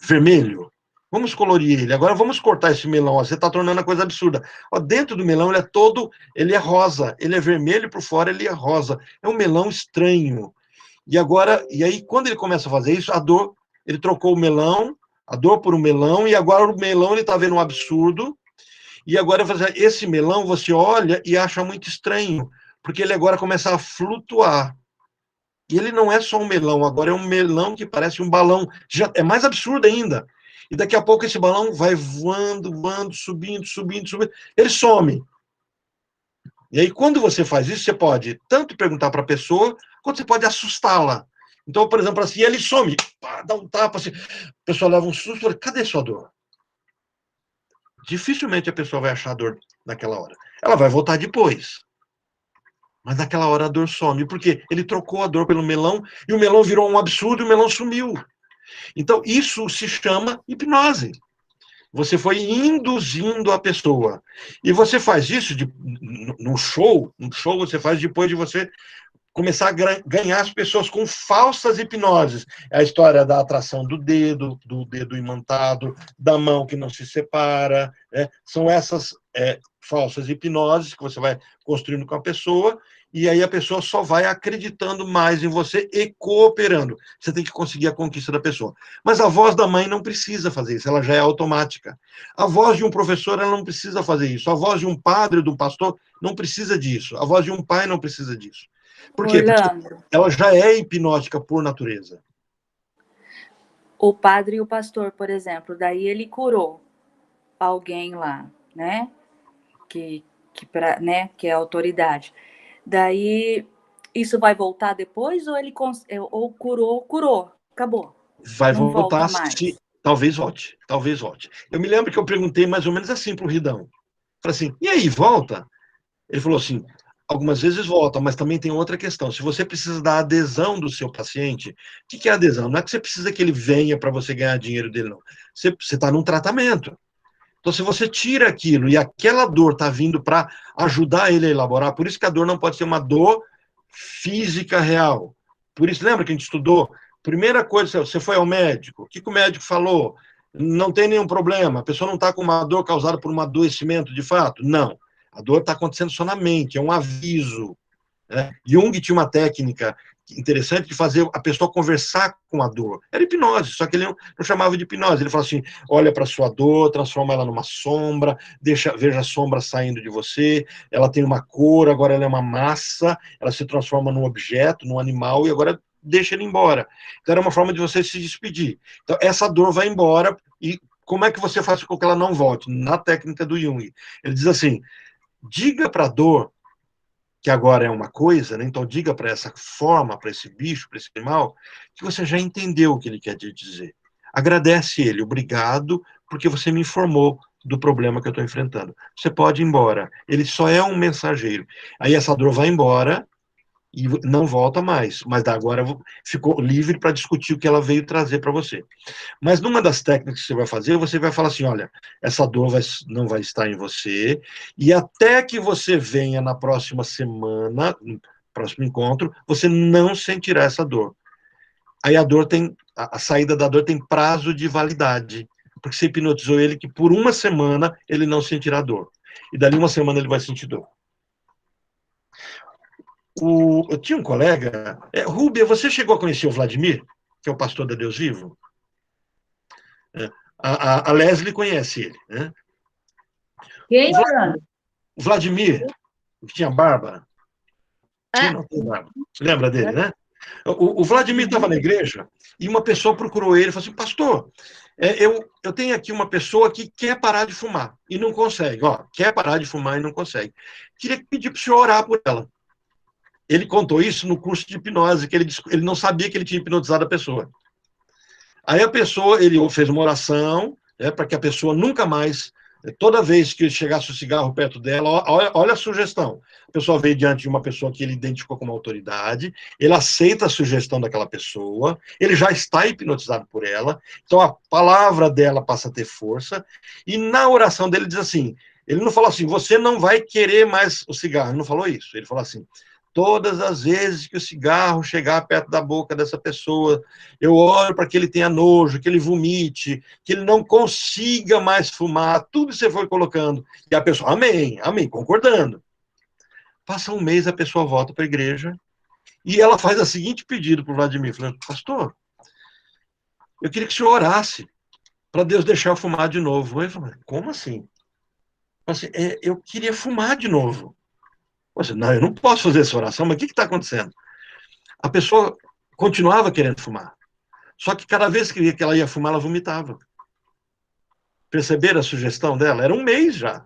vermelho. Vamos colorir ele. Agora vamos cortar esse melão. Ó, você está tornando a coisa absurda. Ó, dentro do melão ele é rosa. Ele é vermelho por fora, ele é rosa. É um melão estranho. E aí quando ele começa a fazer isso, a dor, ele trocou o melão, a dor por um melão, e agora o melão ele está vendo um absurdo. E agora esse melão você olha e acha muito estranho, porque ele agora começa a flutuar. E ele não é só um melão, agora é um melão que parece um balão. Já é mais absurdo ainda. E daqui a pouco esse balão vai voando, subindo. Ele some. E aí, quando você faz isso, você pode tanto perguntar para a pessoa, quanto você pode assustá-la. Então, por exemplo, assim, ele some, pá, dá um tapa, assim, a pessoa leva um susto, fala, cadê sua dor? Dificilmente a pessoa vai achar a dor naquela hora. Ela vai voltar depois. Mas naquela hora a dor some, porque ele trocou a dor pelo melão, e o melão virou um absurdo e o melão sumiu. Então, isso se chama hipnose. Você foi induzindo a pessoa. E você faz isso no show você faz depois de você começar a ganhar as pessoas com falsas hipnoses. É a história da atração do dedo imantado, da mão que não se separa. Né? São essas falsas hipnoses que você vai construindo com a pessoa, e aí a pessoa só vai acreditando mais em você e cooperando. Você tem que conseguir a conquista da pessoa. Mas a voz da mãe não precisa fazer isso, ela já é automática. A voz de um professor, ela não precisa fazer isso. A voz de um padre, de um pastor, não precisa disso. A voz de um pai não precisa disso. Por quê? Orlando, Porque ela já é hipnótica por natureza. o padre e o pastor, por exemplo, daí ele curou alguém lá, né? Que é a autoridade. Daí, isso vai voltar depois ou ele ou curou, acabou? Vai Não voltar, volta mais. talvez volte, talvez volte. Eu me lembro que eu perguntei mais ou menos assim para o Ridão. Falei assim, e aí, volta? Ele falou assim, algumas vezes volta, mas também tem outra questão. Se você precisa da adesão do seu paciente, o que é adesão? Não é que você precisa que ele venha para você ganhar dinheiro dele, não. Você está num tratamento. Então, se você tira aquilo e aquela dor está vindo para ajudar ele a elaborar, por isso que a dor não pode ser uma dor física real. Por isso, lembra que a gente estudou? Primeira coisa, você foi ao médico, o que o médico falou? Não tem nenhum problema, a pessoa não está com uma dor causada por um adoecimento de fato? Não. A dor está acontecendo só na mente, é um aviso. Né? Jung tinha uma técnica interessante de fazer a pessoa conversar com a dor. Era hipnose, só que ele não chamava de hipnose. Ele falava assim, olha para a sua dor, transforma ela numa sombra, veja a sombra saindo de você, ela tem uma cor, agora ela é uma massa, ela se transforma num objeto, num animal, e agora deixa ele embora. Então era uma forma de você se despedir. Então essa dor vai embora, e como é que você faz com que ela não volte? Na técnica do Jung. Ele diz assim, diga para a dor que agora é uma coisa, né? Então diga para essa forma, para esse bicho, para esse animal, que você já entendeu o que ele quer te dizer. Agradece ele, obrigado, porque você me informou do problema que eu estou enfrentando. Você pode ir embora. Ele só é um mensageiro. Aí essa dor vai embora e não volta mais, mas agora ficou livre para discutir o que ela veio trazer para você. Mas numa das técnicas que você vai falar assim, olha, essa dor não vai estar em você, e até que você venha na próxima semana, no próximo encontro, você não sentirá essa dor. Aí a saída da dor tem prazo de validade, porque você hipnotizou ele que por uma semana ele não sentirá dor. E dali uma semana ele vai sentir dor. Eu tinha um colega, Rúbia, você chegou a conhecer o Vladimir, que é o pastor da Deus Vivo? A Leslie conhece ele, né? Quem, Orlando? O Vladimir, que tinha barba. Tinha, não tem barba. Lembra dele, né? O Vladimir estava na igreja e uma pessoa procurou ele e falou assim, pastor, eu tenho aqui uma pessoa que quer parar de fumar e não consegue. Quer parar de fumar e não consegue. Queria pedir para o senhor orar por ela. Ele contou isso no curso de hipnose, que ele não sabia que ele tinha hipnotizado a pessoa. Aí ele fez uma oração, para que a pessoa nunca mais, toda vez que chegasse o cigarro perto dela, olha a sugestão. A pessoa veio diante de uma pessoa que ele identificou como autoridade, ele aceita a sugestão daquela pessoa, ele já está hipnotizado por ela, então a palavra dela passa a ter força, e na oração dele diz assim, ele não falou assim, você não vai querer mais o cigarro, ele não falou isso, ele falou assim, todas as vezes que o cigarro chegar perto da boca dessa pessoa, eu oro para que ele tenha nojo, que ele vomite, que ele não consiga mais fumar, tudo você foi colocando. E a pessoa, amém, amém, concordando. Passa um mês, a pessoa volta para a igreja e ela faz o seguinte pedido para o Vladimir, falando, pastor, eu queria que o senhor orasse para Deus deixar eu fumar de novo. Ele falou, como assim? Eu queria fumar de novo. Não, eu não posso fazer essa oração, mas o que está acontecendo? A pessoa continuava querendo fumar. Só que cada vez que ela ia fumar, ela vomitava. Perceberam a sugestão dela? Era um mês já.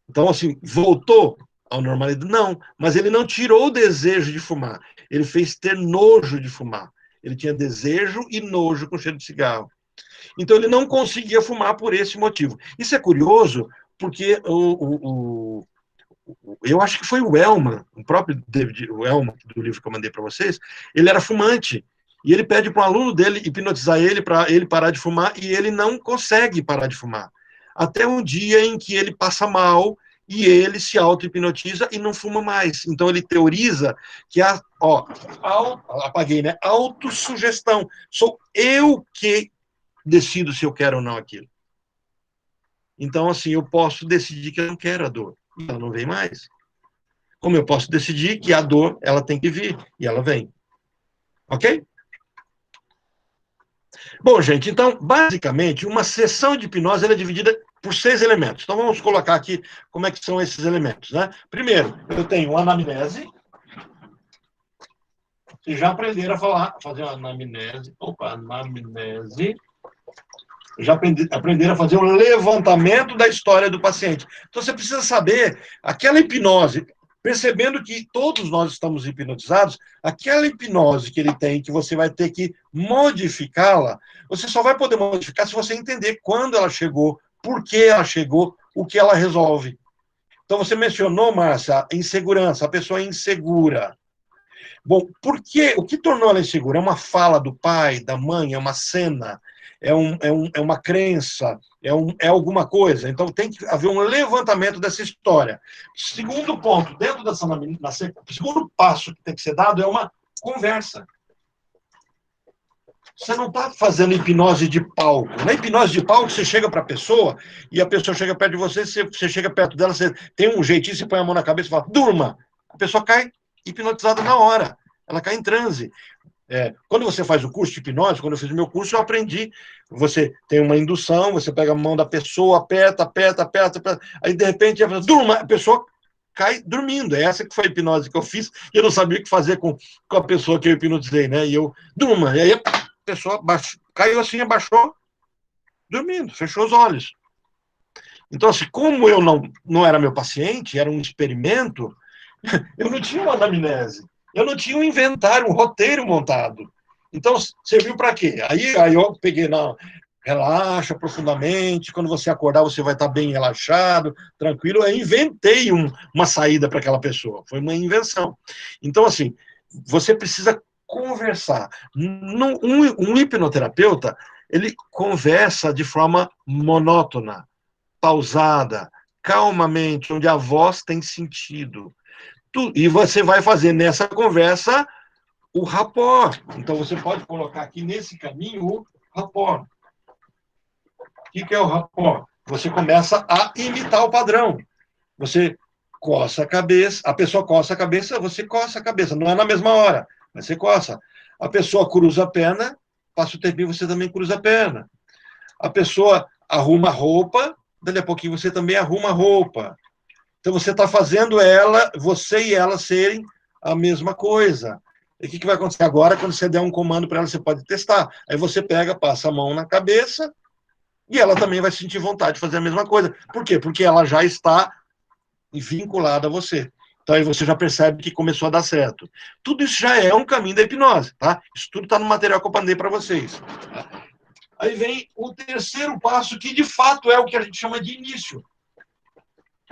Então, assim, voltou ao normalidade? Não, mas ele não tirou o desejo de fumar. ele fez ter nojo de fumar. Ele tinha desejo e nojo com cheiro de cigarro. Então, ele não conseguia fumar por esse motivo. Isso é curioso, porque eu acho que foi o Elman, o próprio David, o Elman, do livro que eu mandei para vocês, ele era fumante. E ele pede para um aluno dele hipnotizar ele para ele parar de fumar, e ele não consegue parar de fumar. Até um dia em que ele passa mal e ele se auto-hipnotiza e não fuma mais. Então ele teoriza que apaguei, né? Autossugestão. Sou eu que decido se eu quero ou não aquilo. Então, assim, eu posso decidir que eu não quero a dor, e ela não vem mais. Como eu posso decidir que a dor, ela tem que vir, e ela vem. Ok? Bom, gente, então, basicamente, uma sessão de hipnose ela é dividida por 6 elementos. Então, vamos colocar aqui como é que são esses elementos, né? Primeiro, eu tenho anamnese. Vocês já aprenderam a fazer uma anamnese. Anamnese. Já aprenderam a fazer um levantamento da história do paciente. Então, você precisa saber aquela hipnose, percebendo que todos nós estamos hipnotizados, aquela hipnose que ele tem, que você vai ter que modificá-la, você só vai poder modificar se você entender quando ela chegou, por que ela chegou, o que ela resolve. Então, você mencionou, Márcia, a insegurança, a pessoa é insegura. Bom, por quê? O que tornou ela insegura? É uma fala do pai, da mãe, é uma cena, é uma crença, é alguma coisa. Então, tem que haver um levantamento dessa história. Segundo ponto, dentro dessa... O segundo passo que tem que ser dado é uma conversa. Você não está fazendo hipnose de palco. Na hipnose de palco, você chega para a pessoa e a pessoa chega perto de você, você chega perto dela, você tem um jeitinho, você põe a mão na cabeça e fala, durma! A pessoa cai hipnotizada na hora. Ela cai em transe. Quando você faz o curso de hipnose, quando eu fiz o meu curso, eu aprendi. Você tem uma indução, você pega a mão da pessoa, aperta. Aí, de repente, durma! A pessoa cai dormindo. É essa que foi a hipnose que eu fiz, e eu não sabia o que fazer com a pessoa que eu hipnotizei, né? E eu, durma! E aí a pessoa caiu assim, abaixou, dormindo, fechou os olhos. Então, assim, como eu não era meu paciente, era um experimento, eu não tinha uma anamnese, eu não tinha um inventário, um roteiro montado. Então, serviu para quê? Aí eu peguei, relaxa profundamente, quando você acordar você vai estar bem relaxado, tranquilo. Eu inventei uma saída para aquela pessoa, foi uma invenção. Então, assim, você precisa conversar. Um hipnoterapeuta, ele conversa de forma monótona, pausada, calmamente, onde a voz tem sentido. E você vai fazer nessa conversa o rapport. Então, você pode colocar aqui nesse caminho o rapport. O que é o rapport? Você começa a imitar o padrão. Você coça a cabeça, a pessoa coça a cabeça, você coça a cabeça. Não é na mesma hora, mas você coça. A pessoa cruza a perna, passa o tempinho, você também cruza a perna. A pessoa arruma a roupa, dali a pouquinho você também arruma a roupa. Então, você está fazendo você e ela serem a mesma coisa. E o que vai acontecer agora? Quando você der um comando para ela, você pode testar. Aí você passa a mão na cabeça e ela também vai sentir vontade de fazer a mesma coisa. Por quê? Porque ela já está vinculada a você. Então, aí você já percebe que começou a dar certo. Tudo isso já é um caminho da hipnose, tá? Isso tudo está no material que eu mandei para vocês. Tá? Aí vem o terceiro passo, que de fato é o que a gente chama de início.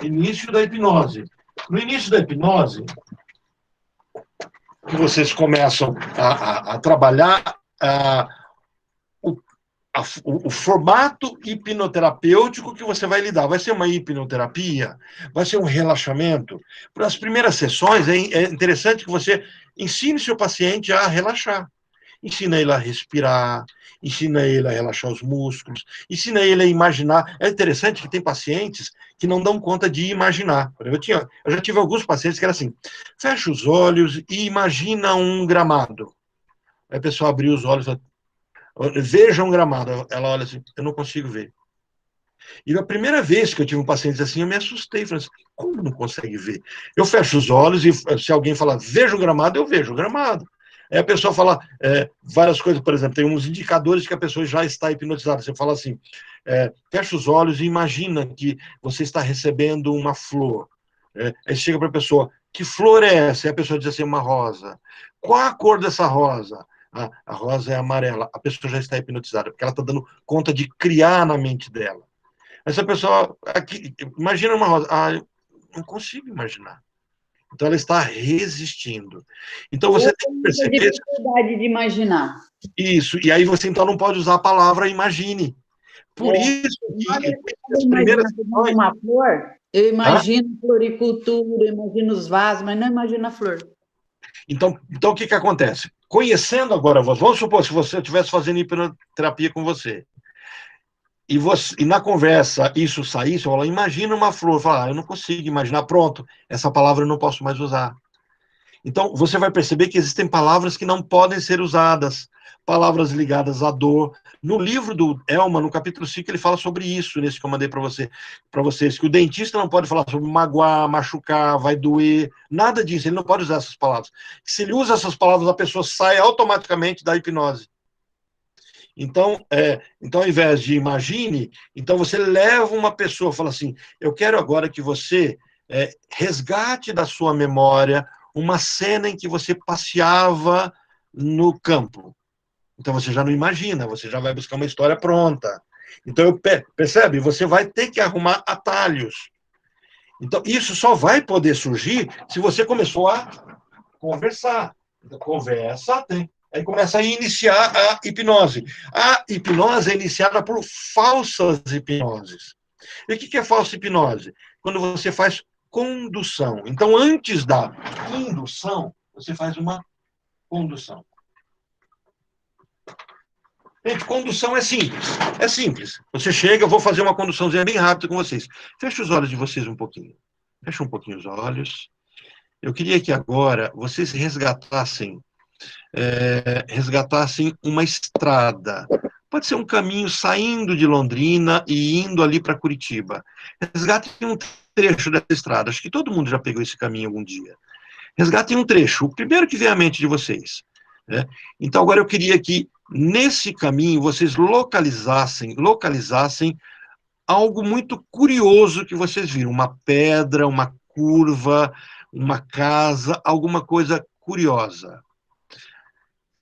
Início da hipnose. No início da hipnose, que vocês começam a trabalhar o formato hipnoterapêutico que você vai lidar. Vai ser uma hipnoterapia? Vai ser um relaxamento? Para as primeiras sessões, é interessante que você ensine seu paciente a relaxar. Ensina ele a respirar, ensina ele a relaxar os músculos, ensina ele a imaginar. É interessante que tem pacientes que não dão conta de imaginar. Eu já tive alguns pacientes que eram assim, fecha os olhos e imagina um gramado. Aí a pessoa abriu os olhos, veja um gramado. Ela olha assim, eu não consigo ver. E a primeira vez que eu tive um paciente assim, eu me assustei. Falei assim, como não consegue ver? Eu fecho os olhos e se alguém falar, veja o gramado, eu vejo o gramado. Aí a pessoa fala várias coisas, por exemplo, tem uns indicadores que a pessoa já está hipnotizada. Você fala assim, fecha os olhos e imagina que você está recebendo uma flor. Aí chega para a pessoa, que flor é essa? E a pessoa diz assim, uma rosa. Qual a cor dessa rosa? A rosa é amarela. A pessoa já está hipnotizada, porque ela está dando conta de criar na mente dela. Essa pessoa, aqui, imagina uma rosa. Eu não consigo imaginar. Então, ela está resistindo. Então, você tem que perceber... dificuldade de imaginar. Isso. E aí, você, então, não pode usar a palavra imagine. Por isso que as primeiras... Uma flor, eu imagino floricultura, eu imagino os vasos, mas não imagino a flor. Então, o que acontece? Conhecendo agora, vamos supor, se você estivesse fazendo hipnoterapia com você, e na conversa isso saísse, eu falo, imagina uma flor. Fala, eu não consigo imaginar, pronto, essa palavra eu não posso mais usar. Então, você vai perceber que existem palavras que não podem ser usadas, palavras ligadas à dor. No livro do Elman, no capítulo 5, ele fala sobre isso, nesse que eu mandei para vocês, que o dentista não pode falar sobre magoar, machucar, vai doer, nada disso, ele não pode usar essas palavras. Se ele usa essas palavras, a pessoa sai automaticamente da hipnose. Então, ao invés de imagine, então você leva uma pessoa, fala assim, eu quero agora que você resgate da sua memória uma cena em que você passeava no campo. Então você já não imagina, você já vai buscar uma história pronta. Então, percebe? Você vai ter que arrumar atalhos. Então, isso só vai poder surgir se você começou a conversar. Então, conversa, aí começa a iniciar a hipnose. A hipnose é iniciada por falsas hipnoses. E o que é falsa hipnose? Quando você faz condução. Então, antes da indução, você faz uma condução. Gente, condução é simples. É simples. Você chega, eu vou fazer uma conduçãozinha bem rápida com vocês. Fecha os olhos de vocês um pouquinho. Fecha um pouquinho os olhos. Eu queria que agora vocês resgatassem uma estrada. Pode ser um caminho saindo de Londrina e indo ali para Curitiba. Resgatem um trecho dessa estrada. Acho que todo mundo já pegou esse caminho algum dia. Resgatem um trecho, o primeiro que vem à mente de vocês. Né? Então, agora eu queria que, nesse caminho, vocês localizassem algo muito curioso que vocês viram. Uma pedra, uma curva, uma casa, alguma coisa curiosa.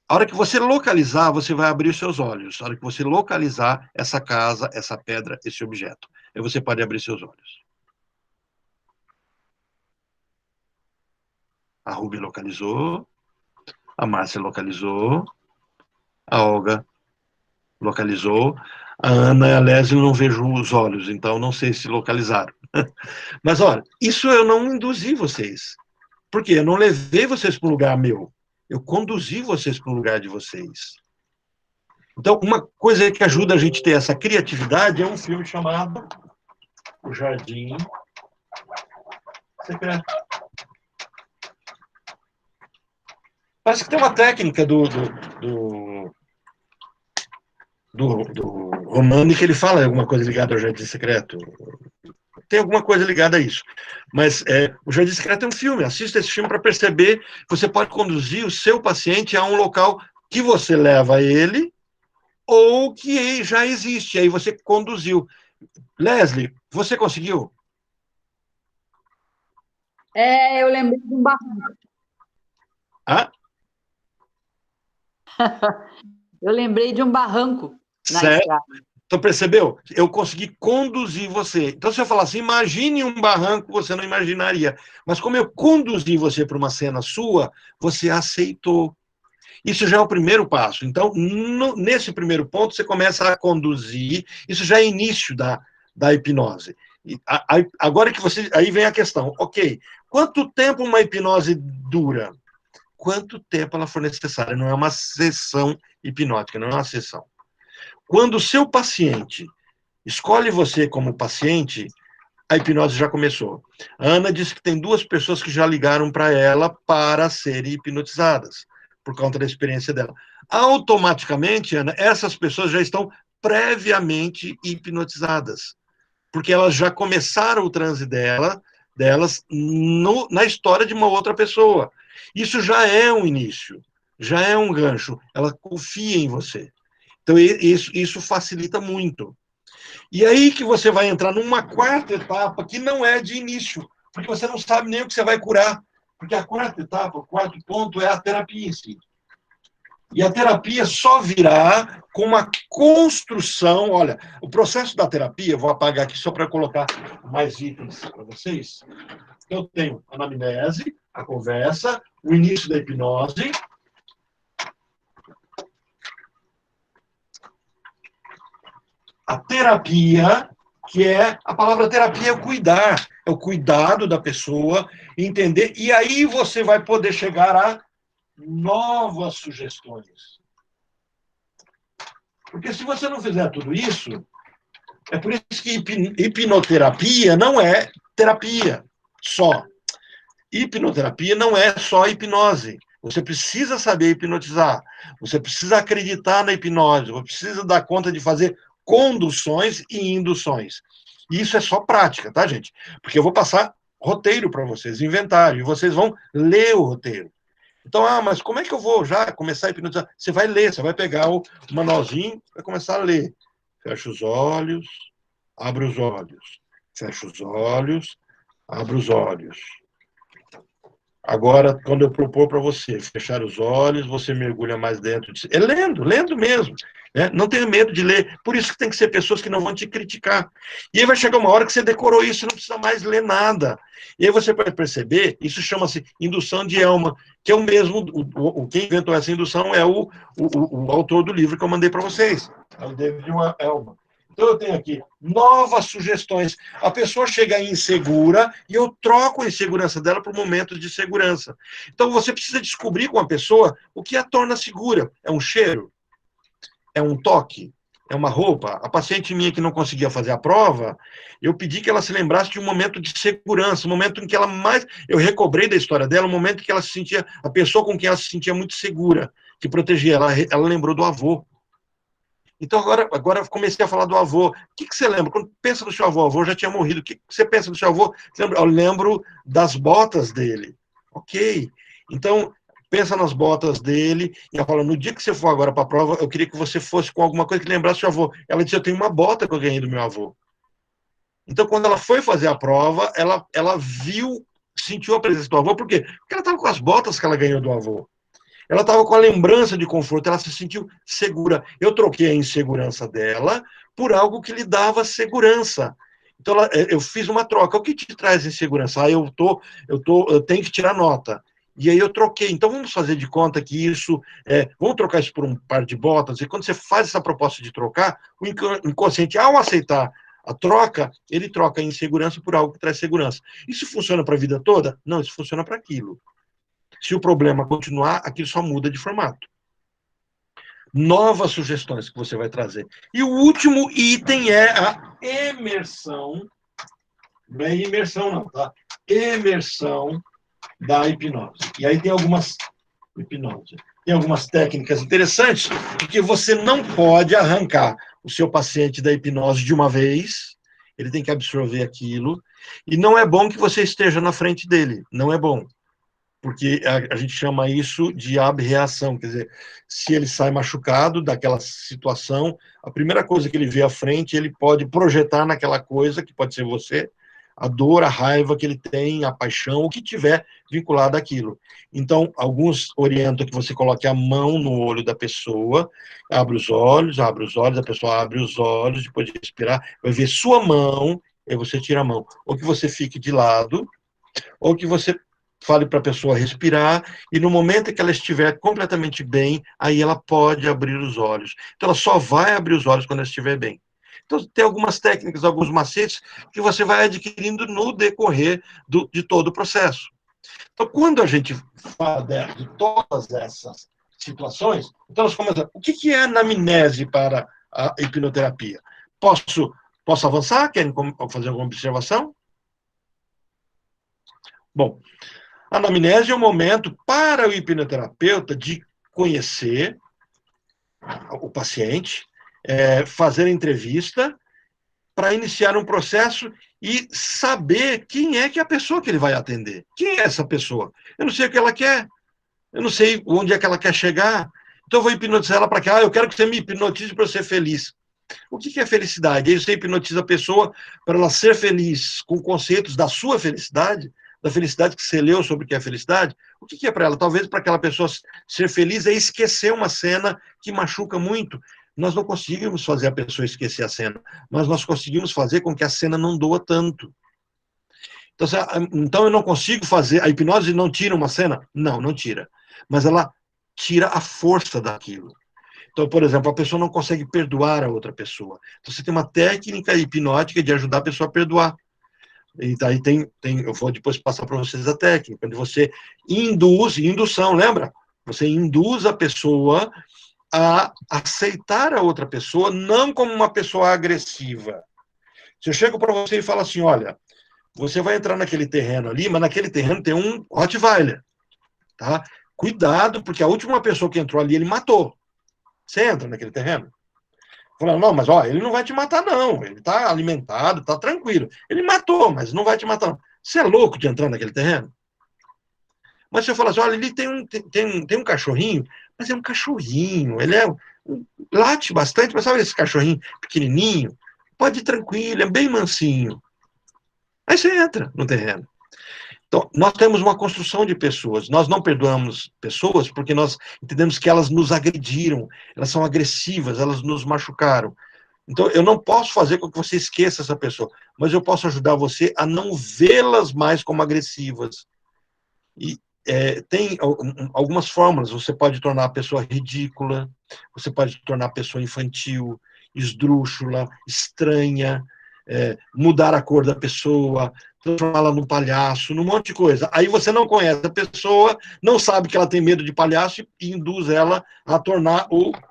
A hora que você localizar, você vai abrir os seus olhos. A hora que você localizar essa casa, essa pedra, esse objeto. Aí você pode abrir seus olhos. A Ruby localizou. A Márcia localizou. A Olga localizou. A Ana e a Leslie não vejo os olhos, então não sei se localizaram. Mas, olha, isso eu não induzi vocês. Por quê? Eu não levei vocês para um lugar meu. Eu conduzi vocês para o lugar de vocês. Então, uma coisa que ajuda a gente a ter essa criatividade é um filme chamado O Jardim Secreto. Parece que tem uma técnica do Romani que ele fala alguma coisa ligada ao Jardim Secreto. Tem alguma coisa ligada a isso. Mas o Jardim Secreto é um filme. Assista esse filme para perceber que você pode conduzir o seu paciente a um local que você leva ele ou que já existe. Aí você conduziu. Leslie, você conseguiu? Eu lembrei de um barranco. Ah? Eu lembrei de um barranco na Certo. estrada. Então, percebeu? Eu consegui conduzir você. Então, se eu falar assim, imagine um barranco, você não imaginaria. Mas como eu conduzi você para uma cena sua, você aceitou. Isso já é o primeiro passo. Então, nesse primeiro ponto, você começa a conduzir. Isso já é início da hipnose. Agora que você... Aí vem a questão. Ok, quanto tempo uma hipnose dura? Quanto tempo ela for necessária? Não é uma sessão hipnótica, não é uma sessão. Quando o seu paciente escolhe você como paciente, a hipnose já começou. A Ana disse que tem 2 pessoas que já ligaram para ela para serem hipnotizadas, por conta da experiência dela. Automaticamente, Ana, essas pessoas já estão previamente hipnotizadas, porque elas já começaram o transe delas na história de uma outra pessoa. Isso já é um início, já é um gancho. Ela confia em você. Então, isso facilita muito. E aí que você vai entrar numa 4ª etapa que não é de início, porque você não sabe nem o que você vai curar. Porque a quarta etapa, o quarto ponto é a terapia em si. E a terapia só virá com uma construção. Olha, o processo da terapia, vou apagar aqui só para colocar mais itens para vocês. Eu tenho a anamnese, a conversa, o início da hipnose. A terapia, que é, a palavra terapia é o cuidar, é o cuidado da pessoa, entender, e aí você vai poder chegar a novas sugestões. Porque se você não fizer tudo isso, é por isso que hipnoterapia não é terapia só. Hipnoterapia não é só hipnose. Você precisa saber hipnotizar, você precisa acreditar na hipnose, você precisa dar conta de fazer conduções e induções. E isso é só prática, tá, gente? Porque eu vou passar roteiro para vocês, inventário, e vocês vão ler o roteiro. Então, mas como é que eu vou já começar a hipnotizar? Você vai ler, você vai pegar o manualzinho, vai começar a ler. Fecha os olhos, abre os olhos. Fecha os olhos, abre os olhos. Agora, quando eu propor para você fechar os olhos, você mergulha mais dentro de si. É lendo, lendo mesmo. Né? Não tenha medo de ler. Por isso que tem que ser pessoas que não vão te criticar. E aí vai chegar uma hora que você decorou isso, não precisa mais ler nada. E aí você vai perceber, isso chama-se indução de Elma, que é o mesmo, quem inventou essa indução é o autor do livro que eu mandei para vocês. É o David Elman. Então, eu tenho aqui novas sugestões. A pessoa chega insegura e eu troco a insegurança dela para um momento de segurança. Então, você precisa descobrir com a pessoa o que a torna segura. É um cheiro? É um toque? É uma roupa? A paciente minha que não conseguia fazer a prova, eu pedi que ela se lembrasse de um momento de segurança, um momento em que ela mais... Eu recobrei da história dela, um momento em que ela se sentia... A pessoa com quem ela se sentia muito segura, que protegia ela. Ela lembrou do avô. Então, agora eu comecei a falar do avô. O que você lembra? Quando pensa no seu avô, o avô já tinha morrido. O que você pensa do seu avô? Eu lembro das botas dele. Ok. Então, pensa nas botas dele. E ela fala, no dia que você for agora para a prova, eu queria que você fosse com alguma coisa que lembrasse seu avô. Ela disse, eu tenho uma bota que eu ganhei do meu avô. Então, quando ela foi fazer a prova, ela viu, sentiu a presença do avô. Por quê? Porque ela estava com as botas que ela ganhou do avô. Ela estava com a lembrança de conforto, ela se sentiu segura. Eu troquei a insegurança dela por algo que lhe dava segurança. Então, eu fiz uma troca. O que te traz insegurança? Eu tenho que tirar nota. E aí eu troquei. Então, vamos fazer de conta que isso... vamos trocar isso por um par de botas. E quando você faz essa proposta de trocar, o inconsciente, ao aceitar a troca, ele troca a insegurança por algo que traz segurança. Isso funciona para a vida toda? Não, isso funciona para aquilo. Se o problema continuar, aquilo só muda de formato. Novas sugestões que você vai trazer. E o último item é a imersão. Não é imersão, não, tá? Imersão da hipnose. E aí tem algumas técnicas interessantes, porque você não pode arrancar o seu paciente da hipnose de uma vez, ele tem que absorver aquilo, e não é bom que você esteja na frente dele, não é bom. Porque a gente chama isso de abreação, quer dizer, se ele sai machucado daquela situação, a primeira coisa que ele vê à frente, ele pode projetar naquela coisa, que pode ser você, a dor, a raiva que ele tem, a paixão, o que tiver vinculado àquilo. Então, alguns orientam que você coloque a mão no olho da pessoa, abre os olhos, a pessoa abre os olhos, depois de respirar, vai ver sua mão, aí você tira a mão. Ou que você fique de lado, ou que você fale para a pessoa respirar, e no momento em que ela estiver completamente bem, aí ela pode abrir os olhos. Então, ela só vai abrir os olhos quando ela estiver bem. Então, tem algumas técnicas, alguns macetes que você vai adquirindo no decorrer de todo o processo. Então, quando a gente fala de todas essas situações, então nós começamos. O que é anamnese para a hipnoterapia? Posso avançar? Querem fazer alguma observação? Bom, a anamnese é um momento para o hipnoterapeuta de conhecer o paciente, fazer a entrevista para iniciar um processo e saber quem é que é a pessoa que ele vai atender. Quem é essa pessoa? Eu não sei o que ela quer, eu não sei onde é que ela quer chegar, então eu vou hipnotizar ela para cá, eu quero que você me hipnotize para eu ser feliz. O que é felicidade? Aí você hipnotiza a pessoa para ela ser feliz com conceitos da sua felicidade, da felicidade, que você leu sobre o que é felicidade, o que é para ela? Talvez para aquela pessoa ser feliz é esquecer uma cena que machuca muito. Nós não conseguimos fazer a pessoa esquecer a cena, mas nós conseguimos fazer com que a cena não doa tanto. Então eu não consigo fazer... A hipnose não tira uma cena? Não, não tira. Mas ela tira a força daquilo. Então, por exemplo, a pessoa não consegue perdoar a outra pessoa. Então, você tem uma técnica hipnótica de ajudar a pessoa a perdoar. E daí eu vou depois passar para vocês a técnica, onde você indução, lembra? Você induz a pessoa a aceitar a outra pessoa, não como uma pessoa agressiva. Se eu chego para você e falo assim, olha, você vai entrar naquele terreno ali, mas naquele terreno tem um Rottweiler, tá? Cuidado, porque a última pessoa que entrou ali, ele matou. Você entra naquele terreno? Falando, não, mas ó, ele não vai te matar, não. Ele está alimentado, está tranquilo. Ele matou, mas não vai te matar, não. Você é louco de entrar naquele terreno? Mas se eu falar assim, olha, ele tem um cachorrinho, mas é um cachorrinho, ele late bastante, mas sabe esse cachorrinho pequenininho? Pode ir tranquilo, é bem mansinho. Aí você entra no terreno. Então, nós temos uma construção de pessoas. Nós não perdoamos pessoas porque nós entendemos que elas nos agrediram, elas são agressivas, elas nos machucaram. Então, eu não posso fazer com que você esqueça essa pessoa, mas eu posso ajudar você a não vê-las mais como agressivas. E tem algumas fórmulas. Você pode tornar a pessoa ridícula, você pode tornar a pessoa infantil, esdrúxula, estranha, mudar a cor da pessoa, transformá-la num palhaço, num monte de coisa. Aí você não conhece a pessoa, não sabe que ela tem medo de palhaço e induz ela a tornar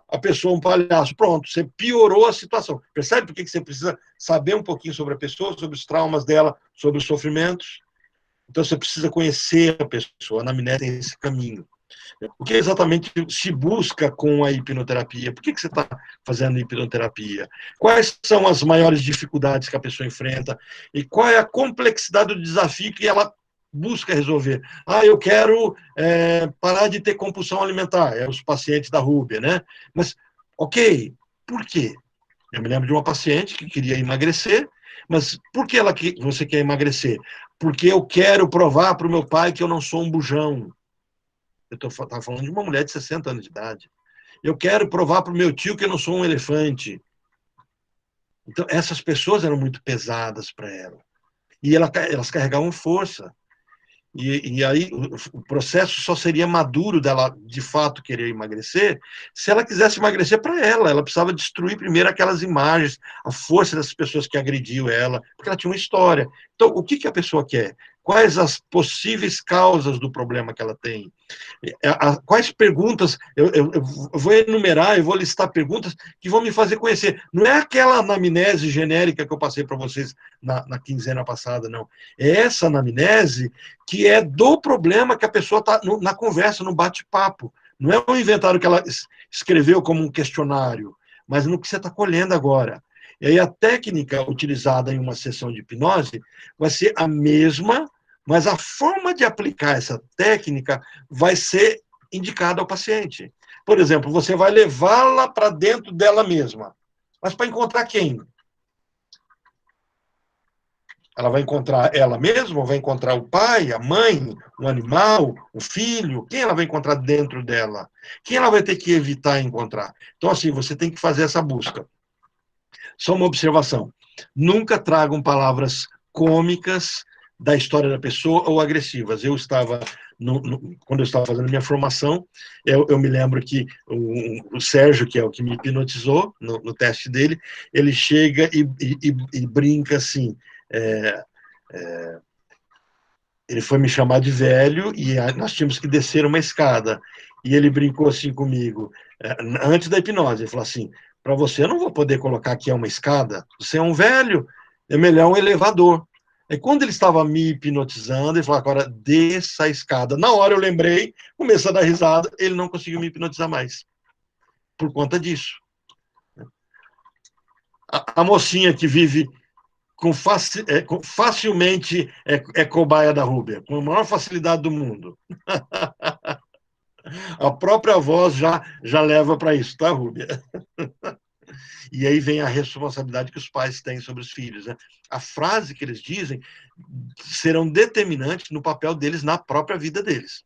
a pessoa um palhaço. Pronto, você piorou a situação. Percebe por que você precisa saber um pouquinho sobre a pessoa, sobre os traumas dela, sobre os sofrimentos? Então você precisa conhecer a pessoa. A anamnese tem esse caminho. O que exatamente se busca com a hipnoterapia? Por que você está fazendo hipnoterapia? Quais são as maiores dificuldades que a pessoa enfrenta? E qual é a complexidade do desafio que ela busca resolver? Eu quero parar de ter compulsão alimentar. É os pacientes da Rúbia, né? Mas, ok, por quê? Eu me lembro de uma paciente que queria emagrecer, mas por que você quer emagrecer? Porque eu quero provar para o meu pai que eu não sou um bujão. Eu estava falando de uma mulher de 60 anos de idade. Eu quero provar para o meu tio que eu não sou um elefante. Então, essas pessoas eram muito pesadas para ela. E elas carregavam força. E aí o processo só seria maduro dela, de fato, querer emagrecer, se ela quisesse emagrecer para ela. Ela precisava destruir primeiro aquelas imagens, a força dessas pessoas que agrediam ela, porque ela tinha uma história. Então, o que a pessoa quer? Quais as possíveis causas do problema que ela tem? Quais perguntas? Eu vou enumerar, eu vou listar perguntas que vão me fazer conhecer. Não é aquela anamnese genérica que eu passei para vocês na quinzena passada, não. É essa anamnese que é do problema que a pessoa está na conversa, no bate-papo. Não é um inventário que ela escreveu como um questionário, mas no que você está colhendo agora. E aí a técnica utilizada em uma sessão de hipnose vai ser a mesma, mas a forma de aplicar essa técnica vai ser indicada ao paciente. Por exemplo, você vai levá-la para dentro dela mesma. Mas para encontrar quem? Ela vai encontrar ela mesma, ou vai encontrar o pai, a mãe, o animal, o filho? Quem ela vai encontrar dentro dela? Quem ela vai ter que evitar encontrar? Então, assim, você tem que fazer essa busca. Só uma observação. Nunca tragam palavras cômicas da história da pessoa ou agressivas. Eu estava, quando eu estava fazendo minha formação, eu me lembro que o Sérgio, que é o que me hipnotizou no teste dele, ele chega e brinca assim, ele foi me chamar de velho e nós tínhamos que descer uma escada. E ele brincou assim comigo, antes da hipnose, ele falou assim, para você eu não vou poder colocar aqui uma escada, você é um velho, é melhor um elevador. E quando ele estava me hipnotizando, ele falou, agora desça a escada. Na hora eu lembrei, comecei a dar risada, ele não conseguiu me hipnotizar mais, por conta disso. A mocinha que vive facilmente cobaia da Rúbia, com a maior facilidade do mundo. A própria voz já leva para isso, tá, Rúbia? E aí vem a responsabilidade que os pais têm sobre os filhos, né? A frase que eles dizem serão determinantes no papel deles na própria vida deles.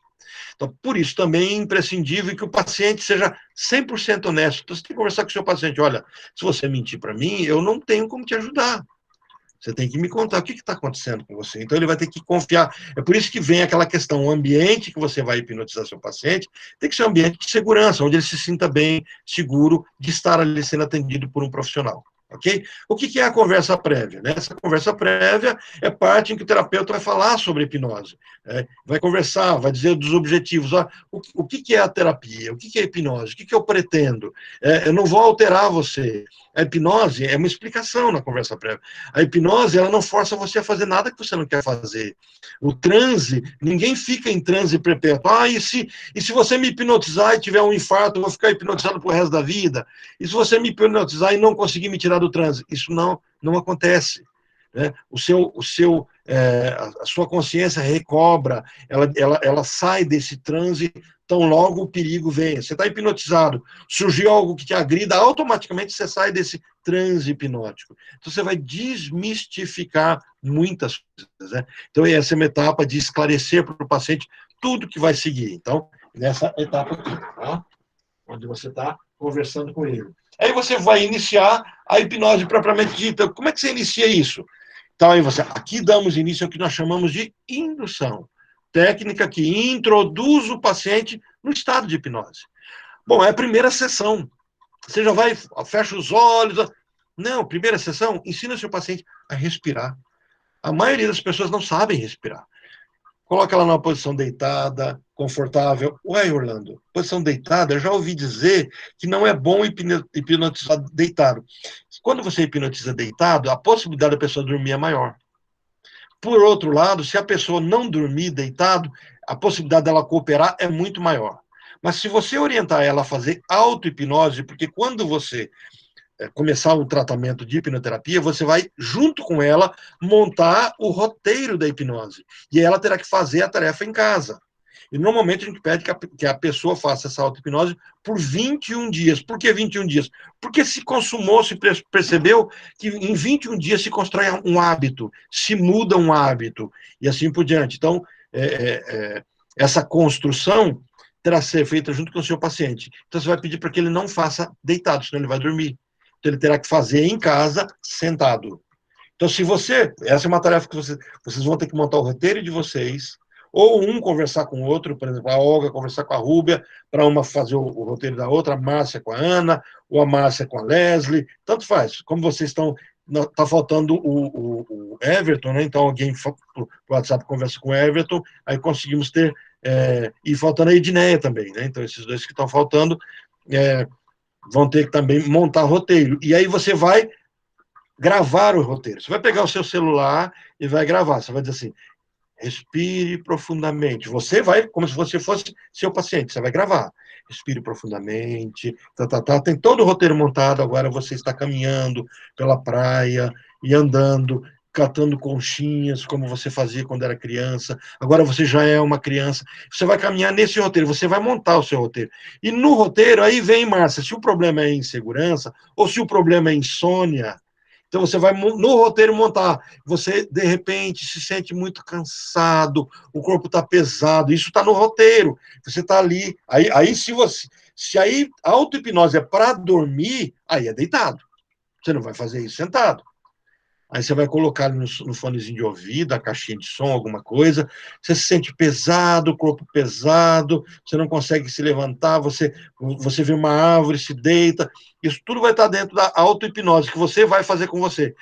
Então, por isso, também é imprescindível que o paciente seja 100% honesto. Então, você tem que conversar com o seu paciente. Olha, se você mentir para mim, eu não tenho como te ajudar. Você tem que me contar o que está acontecendo com você. Então, ele vai ter que confiar. É por isso que vem aquela questão, o ambiente que você vai hipnotizar seu paciente tem que ser um ambiente de segurança, onde ele se sinta bem, seguro, de estar ali sendo atendido por um profissional. Ok? O que é a conversa prévia? Né? Essa conversa prévia é parte em que o terapeuta vai falar sobre hipnose. Vai conversar, vai dizer dos objetivos. Ó, o que é a terapia? O que é a hipnose? O que eu pretendo? Eu não vou alterar você. A hipnose é uma explicação na conversa prévia. A hipnose, ela não força você a fazer nada que você não quer fazer. O transe, ninguém fica em transe perpétuo. E se você me hipnotizar e tiver um infarto, eu vou ficar hipnotizado pro resto da vida? E se você me hipnotizar e não conseguir me tirar do transe? Isso não acontece. Né? A sua consciência recobra, ela sai desse transe tão logo o perigo venha. Você está hipnotizado, surgiu algo que te agrida, automaticamente você sai desse transe hipnótico. Então você vai desmistificar muitas coisas. Né? Então essa é uma etapa de esclarecer para o paciente tudo que vai seguir. Então, nessa etapa aqui, tá? Onde você está conversando com ele. Aí você vai iniciar a hipnose propriamente dita. Como é que você inicia isso? Então, aí aqui damos início ao que nós chamamos de indução. Técnica que introduz o paciente no estado de hipnose. Bom, é a primeira sessão. Você já vai, fecha os olhos. Não, primeira sessão, ensina seu paciente a respirar. A maioria das pessoas não sabem respirar. Coloca ela numa posição deitada, confortável. Ué, Orlando, posição deitada, eu já ouvi dizer que não é bom hipnotizar deitado. Quando você hipnotiza deitado, a possibilidade da pessoa dormir é maior. Por outro lado, se a pessoa não dormir deitado, a possibilidade dela cooperar é muito maior. Mas se você orientar ela a fazer auto-hipnose, porque quando você começar o tratamento de hipnoterapia, você vai, junto com ela, montar o roteiro da hipnose. E ela terá que fazer a tarefa em casa. E normalmente a gente pede que a pessoa faça essa auto-hipnose por 21 dias. Por que 21 dias? Porque se consumou, se percebeu que em 21 dias se constrói um hábito, se muda um hábito, e assim por diante. Então, essa construção terá que ser feita junto com o seu paciente. Então, você vai pedir para que ele não faça deitado, senão ele vai dormir. Então, ele terá que fazer em casa, sentado. Então, essa é uma tarefa que vocês vão ter que montar o roteiro de vocês, ou um conversar com o outro, por exemplo, a Olga conversar com a Rúbia, para uma fazer o roteiro da outra, a Márcia com a Ana, ou a Márcia com a Leslie, tanto faz. Como vocês estão, está faltando o Everton, né? Então alguém por WhatsApp conversa com o Everton, aí conseguimos ter, e faltando a Edneia também, né? Então esses dois que estão faltando vão ter que também montar roteiro. E aí você vai gravar o roteiro. Você vai pegar o seu celular e vai gravar. Você vai dizer assim, respire profundamente. Você vai, como se você fosse seu paciente, você vai gravar. Respire profundamente, tem todo o roteiro montado, agora você está caminhando pela praia e andando, catando conchinhas, como você fazia quando era criança, agora você já é uma criança, você vai caminhar nesse roteiro, você vai montar o seu roteiro. E no roteiro, aí vem, Márcia, se o problema é insegurança, ou se o problema é insônia, então você vai no roteiro montar, você de repente se sente muito cansado, o corpo está pesado, isso está no roteiro, você está ali, aí se aí a auto-hipnose é para dormir, aí é deitado, você não vai fazer isso sentado. Aí você vai colocar no fonezinho de ouvido, a caixinha de som, alguma coisa, você se sente pesado, o corpo pesado, você não consegue se levantar, você vê uma árvore, se deita, isso tudo vai estar dentro da auto-hipnose, que você vai fazer com você.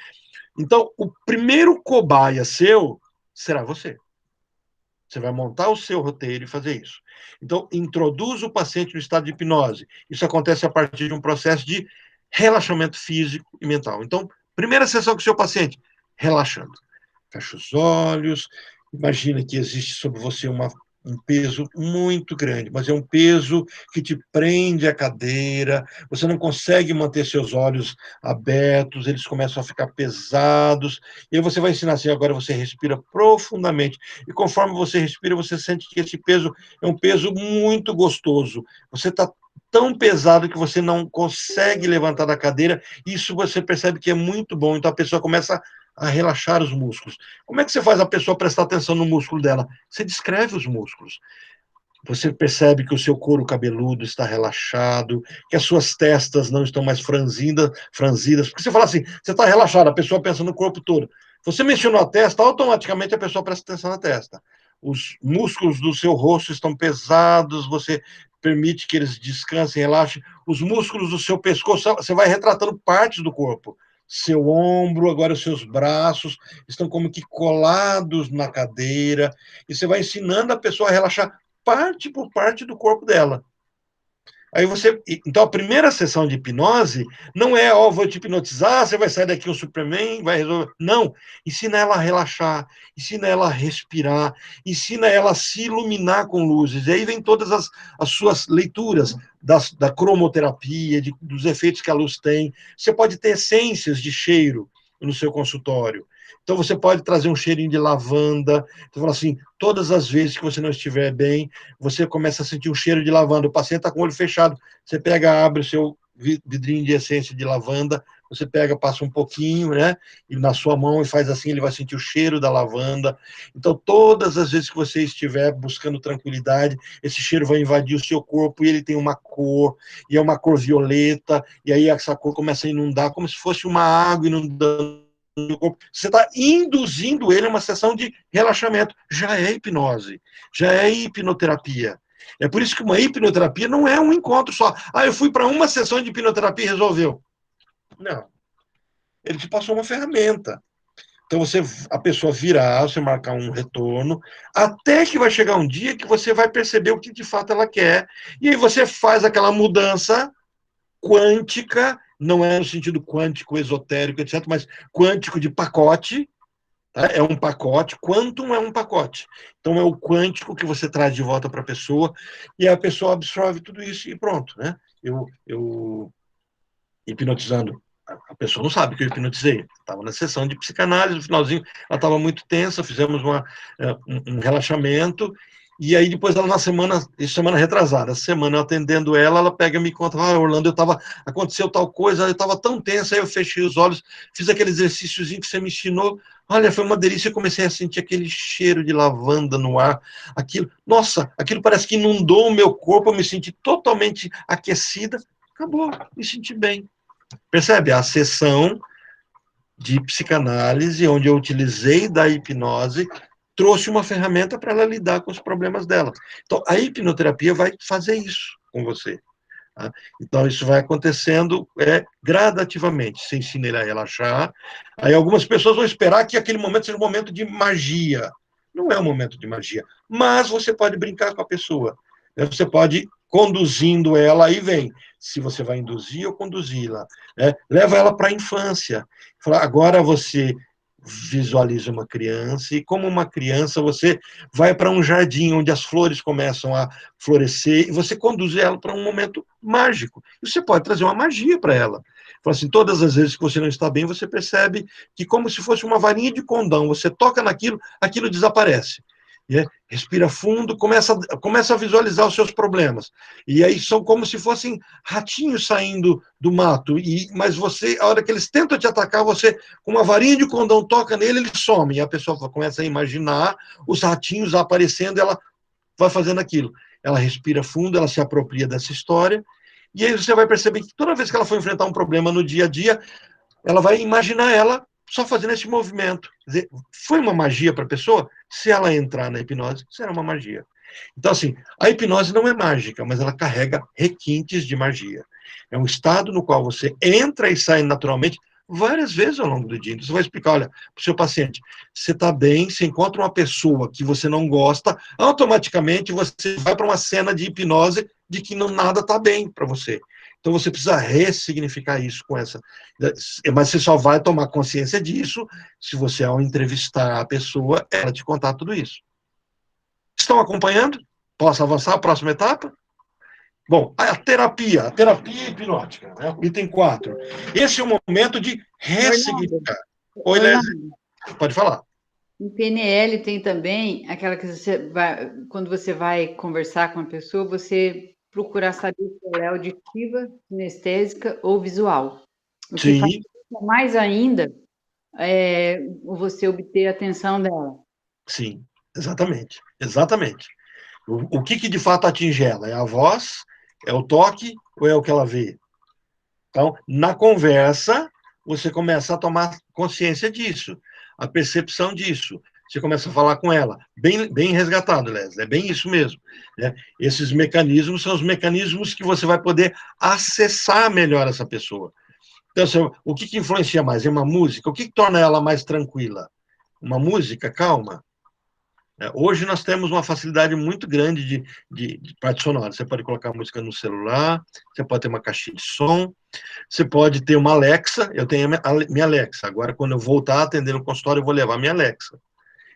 Então, o primeiro cobaia seu será você. Você vai montar o seu roteiro e fazer isso. Então, introduz o paciente no estado de hipnose. Isso acontece a partir de um processo de relaxamento físico e mental. Então, primeira sessão com o seu paciente, relaxando. Fecha os olhos, imagina que existe sobre você uma um peso muito grande, mas é um peso que te prende a cadeira, você não consegue manter seus olhos abertos, eles começam a ficar pesados, e aí você vai ensinar assim, agora você respira profundamente, e conforme você respira, você sente que esse peso é um peso muito gostoso, você está tão pesado que você não consegue levantar da cadeira, isso você percebe que é muito bom, então a pessoa começa a relaxar os músculos. Como é que você faz a pessoa prestar atenção no músculo dela? Você descreve os músculos. Você percebe que o seu couro cabeludo está relaxado, que as suas testas não estão mais franzidas. Porque você fala assim, você está relaxado, a pessoa pensa no corpo todo. Você mencionou a testa, automaticamente a pessoa presta atenção na testa. Os músculos do seu rosto estão pesados, você permite que eles descansem, relaxem. Os músculos do seu pescoço, você vai retratando partes do corpo. Seu ombro, agora os seus braços estão como que colados na cadeira, e você vai ensinando a pessoa a relaxar parte por parte do corpo dela. Aí você, então a primeira sessão de hipnose não é, ó, vou te hipnotizar, você vai sair daqui um Superman, vai resolver. Não, ensina ela a relaxar, ensina ela a respirar, ensina ela a se iluminar com luzes. E aí vem todas as suas leituras da cromoterapia, dos efeitos que a luz tem. Você pode ter essências de cheiro no seu consultório. Então você pode trazer um cheirinho de lavanda. Então fala assim, todas as vezes que você não estiver bem, você começa a sentir um cheiro de lavanda. O paciente está com o olho fechado. Você pega, abre o seu vidrinho de essência de lavanda, você pega, passa um pouquinho, né? E na sua mão e faz assim, ele vai sentir o cheiro da lavanda. Então, todas as vezes que você estiver buscando tranquilidade, esse cheiro vai invadir o seu corpo e ele tem uma cor, e é uma cor violeta, e aí essa cor começa a inundar, como se fosse uma água inundando no corpo. Você está induzindo ele a uma sessão de relaxamento. Já é hipnose, já é hipnoterapia. É por isso que uma hipnoterapia não é um encontro só. Ah, eu fui para uma sessão de hipnoterapia e resolveu. Não. Ele te passou uma ferramenta. Então, a pessoa virar, você marcar um retorno, até que vai chegar um dia que você vai perceber o que de fato ela quer. E aí você faz aquela mudança quântica, não é no sentido quântico, esotérico, etc., mas quântico de pacote, tá? É um pacote, quantum é um pacote. Então, é o quântico que você traz de volta para a pessoa, e a pessoa absorve tudo isso e pronto, né? Eu hipnotizando, a pessoa não sabe que eu hipnotizei. Estava na sessão de psicanálise, no finalzinho, ela estava muito tensa, fizemos um relaxamento, e aí depois ela semana retrasada, essa semana eu atendendo ela, ela pega e me conta, Orlando, aconteceu tal coisa, eu estava tão tensa, aí eu fechei os olhos, fiz aquele exercíciozinho que você me ensinou, olha, foi uma delícia, eu comecei a sentir aquele cheiro de lavanda no ar, nossa, aquilo parece que inundou o meu corpo, eu me senti totalmente aquecida, acabou, me senti bem. Percebe? A sessão de psicanálise, onde eu utilizei da hipnose, trouxe uma ferramenta para ela lidar com os problemas dela. Então, a hipnoterapia vai fazer isso com você. Tá? Então, isso vai acontecendo gradativamente. Você ensina ele a relaxar. Aí, algumas pessoas vão esperar que aquele momento seja um momento de magia. Não é um momento de magia. Mas você pode brincar com a pessoa. Você pode conduzindo ela, aí vem, se você vai induzir ou conduzi-la. Leva ela para a infância. Fala, agora você visualiza uma criança, e como uma criança, você vai para um jardim onde as flores começam a florescer, e você conduz ela para um momento mágico. E você pode trazer uma magia para ela. Fala assim, todas as vezes que você não está bem, você percebe que como se fosse uma varinha de condão, você toca naquilo, aquilo desaparece. Respira fundo, começa a visualizar os seus problemas. E aí são como se fossem ratinhos saindo do mato. Mas você, a hora que eles tentam te atacar, você, com uma varinha de condão, toca nele, ele some. E a pessoa começa a imaginar os ratinhos aparecendo, ela vai fazendo aquilo. Ela respira fundo, ela se apropria dessa história. E aí você vai perceber que toda vez que ela for enfrentar um problema no dia a dia, ela vai imaginar ela só fazendo esse movimento. Quer dizer, foi uma magia para a pessoa? Se ela entrar na hipnose, será uma magia. Então, assim, a hipnose não é mágica, mas ela carrega requintes de magia. É um estado no qual você entra e sai naturalmente várias vezes ao longo do dia. Então, você vai explicar, olha, para o seu paciente, você está bem, você encontra uma pessoa que você não gosta, automaticamente você vai para uma cena de hipnose de que nada está bem para você. Então, você precisa ressignificar isso com essa... Mas você só vai tomar consciência disso se você, ao entrevistar a pessoa, ela te contar tudo isso. Estão acompanhando? Posso avançar a próxima etapa? Bom, a terapia hipnótica, né? Item 4. Esse é o momento de ressignificar. Oi, Leslie. Pode falar. Em PNL tem também aquela que você vai, quando você vai conversar com uma pessoa, você procurar saber se ela é auditiva, sinestésica ou visual. O que Sim. facilita mais ainda é você obter a atenção dela. Sim, exatamente. Exatamente. O que de fato atinge ela? É a voz? É o toque? Ou é o que ela vê? Então, na conversa, você começa a tomar consciência disso, a percepção disso. Você começa a falar com ela. Bem resgatado, Leslie. É bem isso mesmo. Né? Esses mecanismos são os mecanismos que você vai poder acessar melhor essa pessoa. Então, assim, o que influencia mais? É uma música? O que torna ela mais tranquila? Uma música calma? Hoje nós temos uma facilidade muito grande de parte sonora. Você pode colocar música no celular, você pode ter uma caixinha de som, você pode ter uma Alexa. Eu tenho a minha Alexa. Agora, quando eu voltar a atender no consultório, eu vou levar a minha Alexa.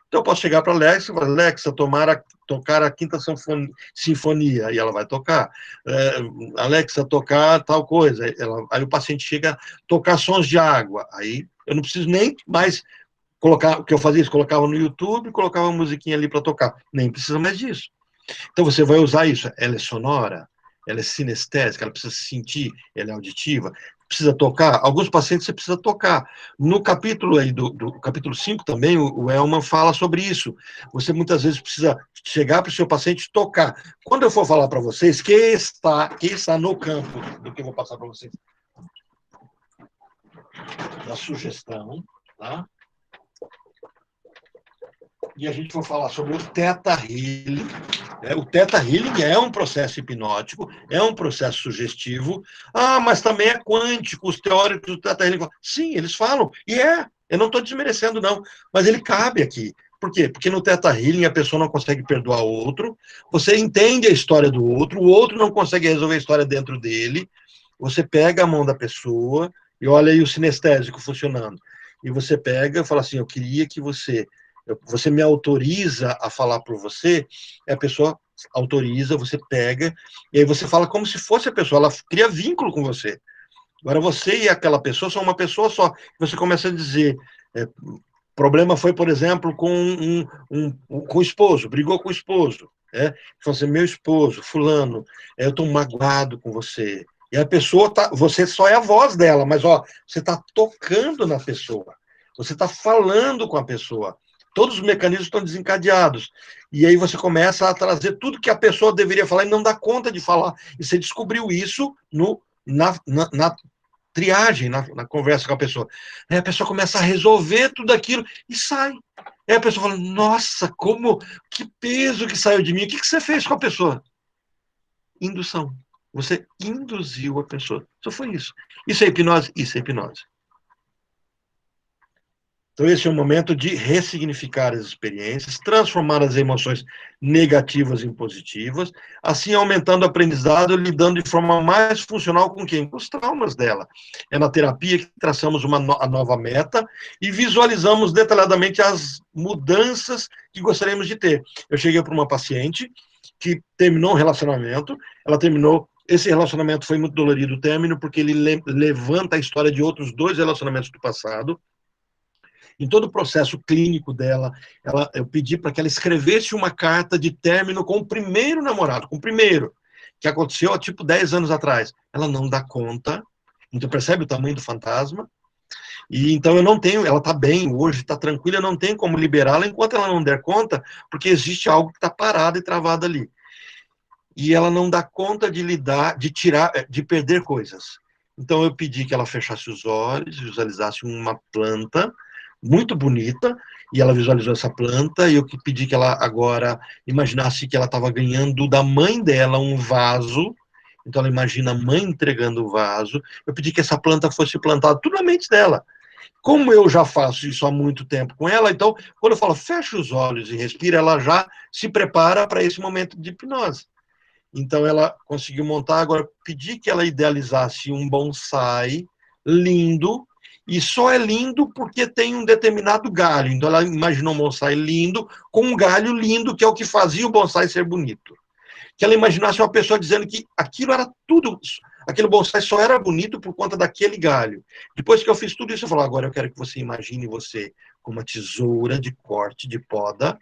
Então, eu posso chegar para a Alexa e falar, Alexa, tocar a Quinta Sinfonia, e ela vai tocar. Alexa, tocar tal coisa. Aí o paciente chega a tocar sons de água. Aí eu não preciso nem mais colocar, o que eu fazia isso, colocava no YouTube, colocava uma musiquinha ali para tocar. Nem precisa mais disso. Então você vai usar isso. Ela é sonora, ela é sinestésica, ela precisa sentir, ela é auditiva, precisa tocar. Alguns pacientes você precisa tocar. No capítulo aí do capítulo 5 também, o Elman fala sobre isso. Você muitas vezes precisa chegar para o seu paciente e tocar. Quando eu for falar para vocês, que está no campo do que eu vou passar para vocês, da sugestão, tá? E a gente for falar sobre o Theta Healing. O Theta Healing é um processo hipnótico, é um processo sugestivo. Ah, mas também é quântico, os teóricos do Theta Healing. Sim, eles falam, e eu não estou desmerecendo, não, mas ele cabe aqui. Por quê? Porque no Theta Healing a pessoa não consegue perdoar o outro, você entende a história do outro, o outro não consegue resolver a história dentro dele, você pega a mão da pessoa e olha aí o sinestésico funcionando. E você pega e fala assim, eu queria que você me autoriza a falar por você, a pessoa autoriza, você pega, e aí você fala como se fosse a pessoa, ela cria vínculo com você. Agora você e aquela pessoa são uma pessoa só. Você começa a dizer, problema foi, por exemplo, com com o esposo, brigou com o esposo. Falou assim, meu esposo, fulano, eu estou magoado com você. E a pessoa, você só é a voz dela, mas você está tocando na pessoa. Você está falando com a pessoa. Todos os mecanismos estão desencadeados. E aí você começa a trazer tudo que a pessoa deveria falar e não dá conta de falar. E você descobriu isso na triagem, na conversa com a pessoa. Aí a pessoa começa a resolver tudo aquilo e sai. Aí a pessoa fala, nossa, que peso que saiu de mim. O que você fez com a pessoa? Indução. Você induziu a pessoa. Só foi isso. Isso é hipnose? Isso é hipnose. Então, esse é o momento de ressignificar as experiências, transformar as emoções negativas em positivas, assim aumentando o aprendizado, lidando de forma mais funcional com quem? Com os traumas dela. É na terapia que traçamos a nova meta e visualizamos detalhadamente as mudanças que gostaríamos de ter. Eu cheguei para uma paciente que terminou um relacionamento, esse relacionamento foi muito dolorido o término, porque ele levanta a história de outros 2 relacionamentos do passado. Em todo o processo clínico dela, eu pedi para que ela escrevesse uma carta de término com o primeiro namorado, com o primeiro, que aconteceu há tipo 10 anos atrás. Ela não dá conta, então percebe o tamanho do fantasma? E então eu não tenho, ela está bem hoje, está tranquila, eu não tenho como liberá-la enquanto ela não der conta, porque existe algo que está parado e travado ali. E ela não dá conta de lidar, de perder coisas. Então eu pedi que ela fechasse os olhos, visualizasse uma planta muito bonita, e ela visualizou essa planta, e eu pedi que ela agora imaginasse que ela estava ganhando da mãe dela um vaso, então ela imagina a mãe entregando o vaso, eu pedi que essa planta fosse plantada tudo na mente dela. Como eu já faço isso há muito tempo com ela, então, quando eu falo fecha os olhos e respira, ela já se prepara para esse momento de hipnose. Então ela conseguiu montar, agora pedi que ela idealizasse um bonsai lindo, e só é lindo porque tem um determinado galho. Então ela imaginou um bonsai lindo com um galho lindo, que é o que fazia o bonsai ser bonito. Que ela imaginasse uma pessoa dizendo que aquilo era tudo, aquele bonsai só era bonito por conta daquele galho. Depois que eu fiz tudo isso, eu falo, agora eu quero que você imagine você com uma tesoura de corte, de poda,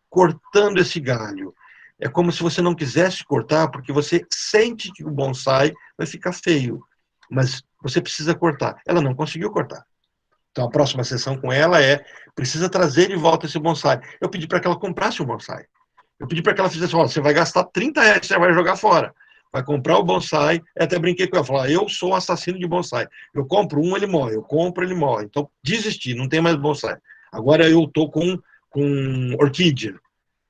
cortando esse galho. É como se você não quisesse cortar, porque você sente que o bonsai vai ficar feio, mas você precisa cortar. Ela não conseguiu cortar. Então, a próxima sessão com ela precisa trazer de volta esse bonsai. Eu pedi para que ela comprasse um bonsai. Eu pedi para que ela fizesse, olha, você vai gastar 30 reais, você vai jogar fora. Vai comprar o bonsai. Eu até brinquei com ela, falar, eu sou assassino de bonsai. Eu compro um, ele morre. Eu compro, ele morre. Então, desisti, não tem mais bonsai. Agora eu estou com orquídea,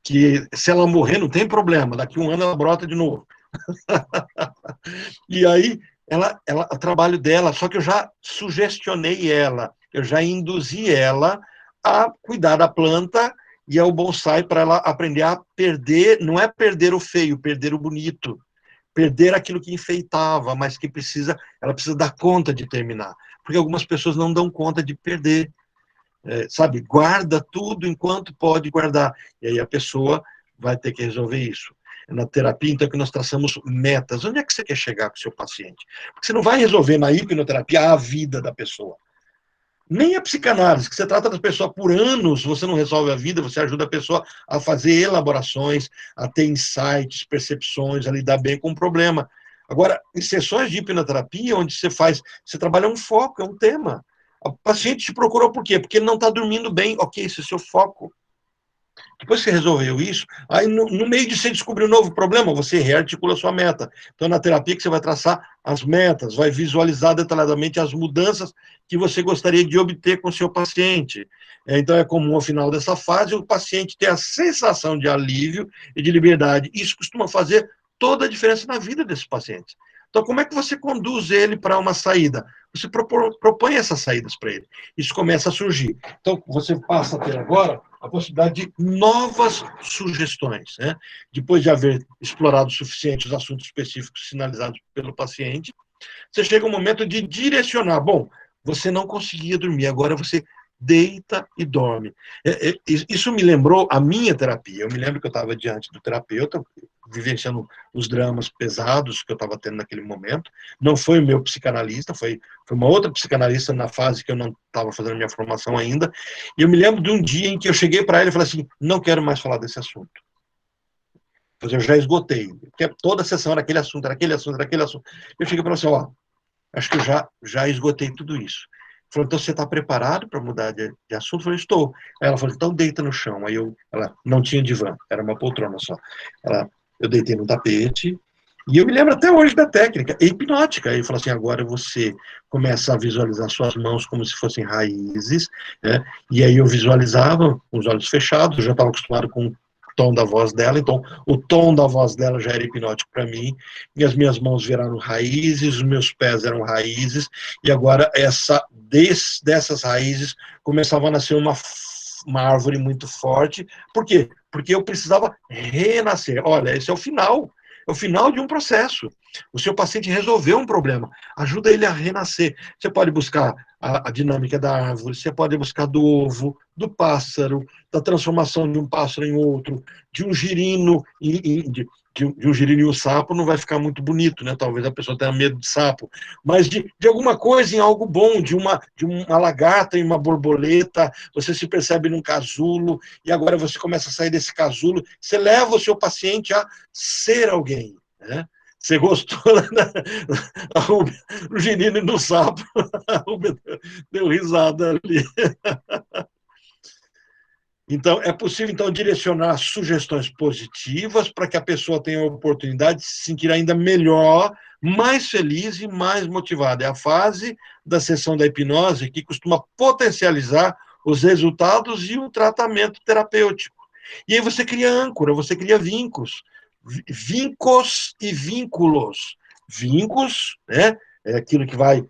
que se ela morrer não tem problema, daqui a um ano ela brota de novo. E aí, o trabalho dela, só que eu já sugestionei ela, eu já induzi ela a cuidar da planta e ao bonsai para ela aprender a perder, não é perder o feio, perder o bonito, perder aquilo que enfeitava, mas que ela precisa dar conta de terminar, porque algumas pessoas não dão conta de perder, sabe, guarda tudo enquanto pode guardar, e aí a pessoa vai ter que resolver isso. Na terapia, então, que nós traçamos metas. Onde é que você quer chegar com o seu paciente? Porque você não vai resolver na hipnoterapia a vida da pessoa. Nem a psicanálise, que você trata da pessoa por anos, você não resolve a vida, você ajuda a pessoa a fazer elaborações, a ter insights, percepções, a lidar bem com o problema. Agora, em sessões de hipnoterapia, onde você trabalha um foco, é um tema. O paciente te procurou por quê? Porque ele não está dormindo bem. Ok, esse é o seu foco. Depois que você resolveu isso, aí no meio de você descobrir um novo problema, você rearticula a sua meta. Então, na terapia que você vai traçar as metas, vai visualizar detalhadamente as mudanças que você gostaria de obter com o seu paciente. Então, é comum, ao final dessa fase, o paciente ter a sensação de alívio e de liberdade. Isso costuma fazer toda a diferença na vida desse paciente. Então, como é que você conduz ele para uma saída? Você propõe essas saídas para ele. Isso começa a surgir. Então, você passa a ter agora a possibilidade de novas sugestões, né? Depois de haver explorado o suficiente os assuntos específicos sinalizados pelo paciente, você chega um momento de direcionar. Bom, você não conseguia dormir, agora você deita e dorme. Isso me lembrou a minha terapia. Eu me lembro que eu estava diante do terapeuta, vivenciando os dramas pesados que eu estava tendo naquele momento. Não foi o meu psicanalista, foi uma outra psicanalista na fase que eu não estava fazendo a minha formação ainda. E eu me lembro de um dia em que eu cheguei para ele e falei assim, não quero mais falar desse assunto. Pois eu já esgotei. Porque toda a sessão era aquele assunto, era aquele assunto, era aquele assunto. Eu cheguei para ele assim, ó, acho que eu já esgotei tudo isso. Falou, então você está preparado para mudar de assunto? Eu falei, estou. Aí ela falou, então deita no chão. Aí ela não tinha divã, era uma poltrona só. Eu deitei no tapete, e eu me lembro até hoje da técnica, hipnótica. Aí falou assim, agora você começa a visualizar suas mãos como se fossem raízes, né? E aí eu visualizava com os olhos fechados, eu já estava acostumado com o tom da voz dela, então o tom da voz dela já era hipnótico para mim, e as minhas mãos viraram raízes, os meus pés eram raízes, e agora dessas raízes começava a nascer uma árvore muito forte. Por quê? Porque eu precisava renascer. Olha, esse é o final de um processo. O seu paciente resolveu um problema, ajuda ele a renascer. Você pode buscar a dinâmica da árvore, você pode buscar do ovo, do pássaro, da transformação de um pássaro em outro, de um girino de um girino em um sapo não vai ficar muito bonito, né? Talvez a pessoa tenha medo de sapo, mas de alguma coisa em algo bom, de uma lagarta em uma borboleta, você se percebe num casulo, e agora você começa a sair desse casulo, você leva o seu paciente a ser alguém, né? Você gostou do girino e do sapo? Deu risada ali. Então, é possível, então, direcionar sugestões positivas para que a pessoa tenha a oportunidade de se sentir ainda melhor, mais feliz e mais motivada. É a fase da sessão da hipnose que costuma potencializar os resultados e o tratamento terapêutico. E aí você cria âncora, você cria vincos e vínculos. Vincos, né, é aquilo que vai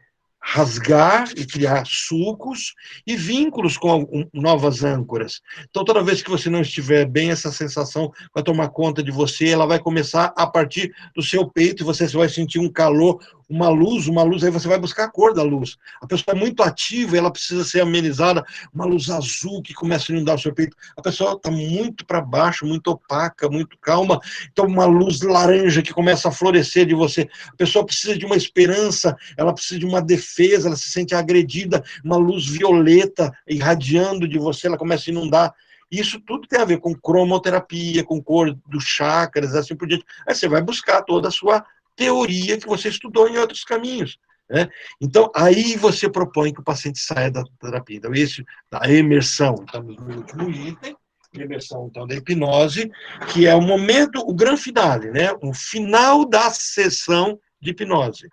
rasgar e criar sulcos, e vínculos com novas âncoras. Então, toda vez que você não estiver bem, essa sensação vai tomar conta de você, ela vai começar a partir do seu peito, e você vai sentir um calor, uma luz, aí você vai buscar a cor da luz. A pessoa é muito ativa, ela precisa ser amenizada, uma luz azul que começa a inundar o seu peito. A pessoa está muito para baixo, muito opaca, muito calma, então uma luz laranja que começa a florescer de você. A pessoa precisa de uma esperança, ela precisa de uma defesa, ela se sente agredida, uma luz violeta irradiando de você, ela começa a inundar. Isso tudo tem a ver com cromoterapia, com cor dos chakras, assim por diante. Aí você vai buscar toda a sua teoria que você estudou em outros caminhos. Né? Então, aí você propõe que o paciente saia da terapia. Então, esse da imersão, estamos no último item, imersão então, da hipnose, que é o momento, o grande finale, né? O final da sessão de hipnose.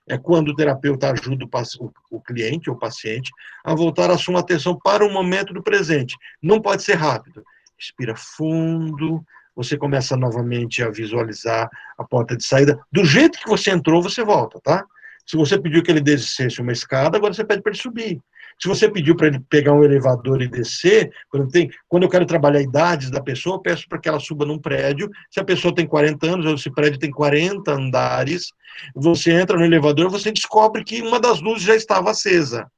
É quando o terapeuta ajuda o cliente ou o paciente a voltar a sua atenção para o momento do presente. Não pode ser rápido. Respira fundo, você começa novamente a visualizar a porta de saída. Do jeito que você entrou, você volta, tá? Se você pediu que ele descesse uma escada, agora você pede para ele subir. Se você pediu para ele pegar um elevador e descer, quando eu quero trabalhar idades da pessoa, eu peço para que ela suba num prédio. Se a pessoa tem 40 anos, ou esse prédio tem 40 andares, você entra no elevador, você descobre que uma das luzes já estava acesa.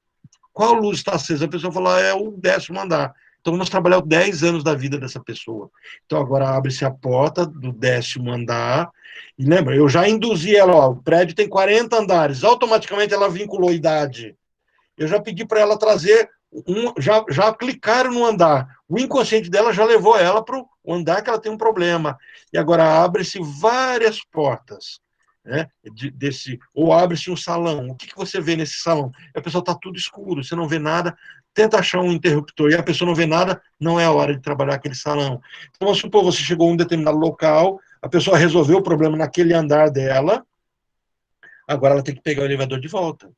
Qual luz está acesa? A pessoa fala, é o 10º andar. Então, vamos trabalhar 10 anos da vida dessa pessoa. Então, agora abre-se a porta do 10º andar. E lembra, eu já induzi ela, ó, o prédio tem 40 andares. Automaticamente, ela vinculou idade. Eu já pedi para ela trazer, já clicaram no andar. O inconsciente dela já levou ela para o andar que ela tem um problema. E agora abre-se várias portas. Né, ou abre-se um salão. O que você vê nesse salão? A pessoa está tudo escuro, você não vê nada, tenta achar um interruptor e a pessoa não vê nada, não é a hora de trabalhar aquele salão. Então, vamos supor, você chegou a um determinado local, a pessoa resolveu o problema naquele andar dela, agora ela tem que pegar o elevador de volta.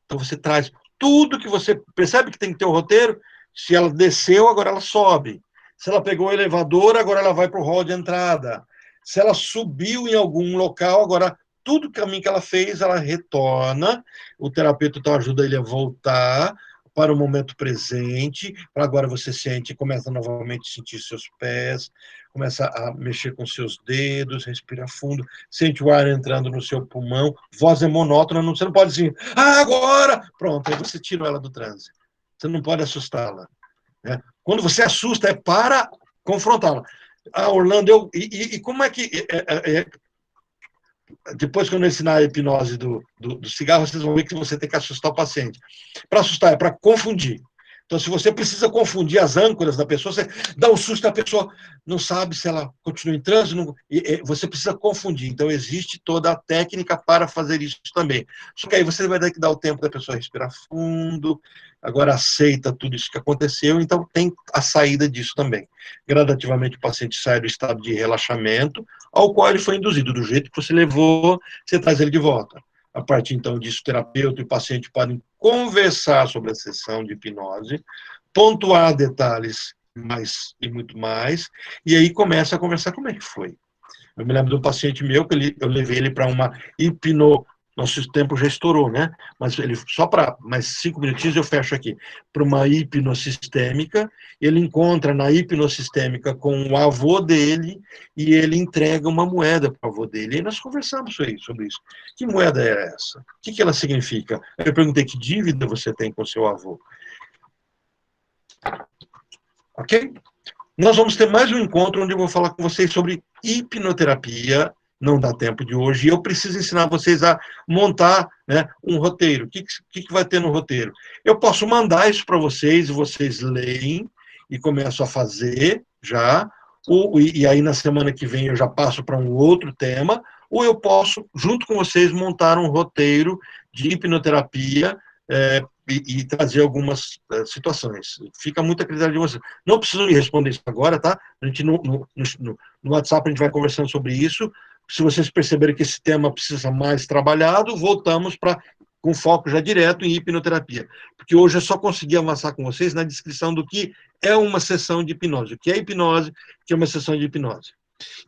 Então, você traz tudo que você percebe que tem que ter o roteiro. Se ela desceu, agora ela sobe. Se ela pegou o elevador, agora ela vai para o hall de entrada. Se ela subiu em algum local, agora tudo o caminho que ela fez, ela retorna. O terapeuta então ajuda ele a voltar para o momento presente. Para agora você sente, começa novamente a sentir seus pés, começa a mexer com seus dedos, respira fundo, sente o ar entrando no seu pulmão, voz é monótona, você não pode dizer, agora! Pronto, aí você tira ela do transe. Você não pode assustá-la. Né? Quando você assusta, é para confrontá-la. Ah, Orlando, e como é que... depois, quando eu ensinar a hipnose do cigarro, vocês vão ver que você tem que assustar o paciente. Para assustar, é para confundir. Então, se você precisa confundir as âncoras da pessoa, você dá um susto, a pessoa não sabe se ela continua em transe, você precisa confundir. Então, existe toda a técnica para fazer isso também. Só que aí você vai ter que dar o tempo da pessoa respirar fundo, agora aceita tudo isso que aconteceu, então tem a saída disso também. Gradativamente, o paciente sai do estado de relaxamento, ao qual ele foi induzido, do jeito que você levou, você traz ele de volta. A partir, então, disso, o terapeuta e o paciente podem conversar sobre a sessão de hipnose, pontuar detalhes e muito mais, e aí começa a conversar como é que foi. Eu me lembro de um paciente meu, que eu levei ele para uma nosso tempo já estourou, né? Mas ele, só para mais 5 minutinhos eu fecho aqui, para uma hipnossistêmica, ele encontra na hipnossistêmica com o avô dele e ele entrega uma moeda para o avô dele. E nós conversamos sobre isso. Que moeda é essa? O que ela significa? Eu perguntei, que dívida você tem com seu avô? Ok? Nós vamos ter mais um encontro onde eu vou falar com vocês sobre hipnoterapia. Não dá tempo de hoje, e eu preciso ensinar vocês a montar, né, um roteiro. O que vai ter no roteiro? Eu posso mandar isso para vocês, e vocês leem e começam a fazer já, e aí na semana que vem eu já passo para um outro tema, ou eu posso, junto com vocês, montar um roteiro de hipnoterapia e trazer algumas situações. Fica muito a critério de vocês. Não preciso me responder isso agora, tá? A gente no WhatsApp a gente vai conversando sobre isso. Se vocês perceberem que esse tema precisa ser mais trabalhado, voltamos com foco já direto em hipnoterapia. Porque hoje é só conseguir avançar com vocês na descrição do que é uma sessão de hipnose, o que é hipnose, o que é uma sessão de hipnose.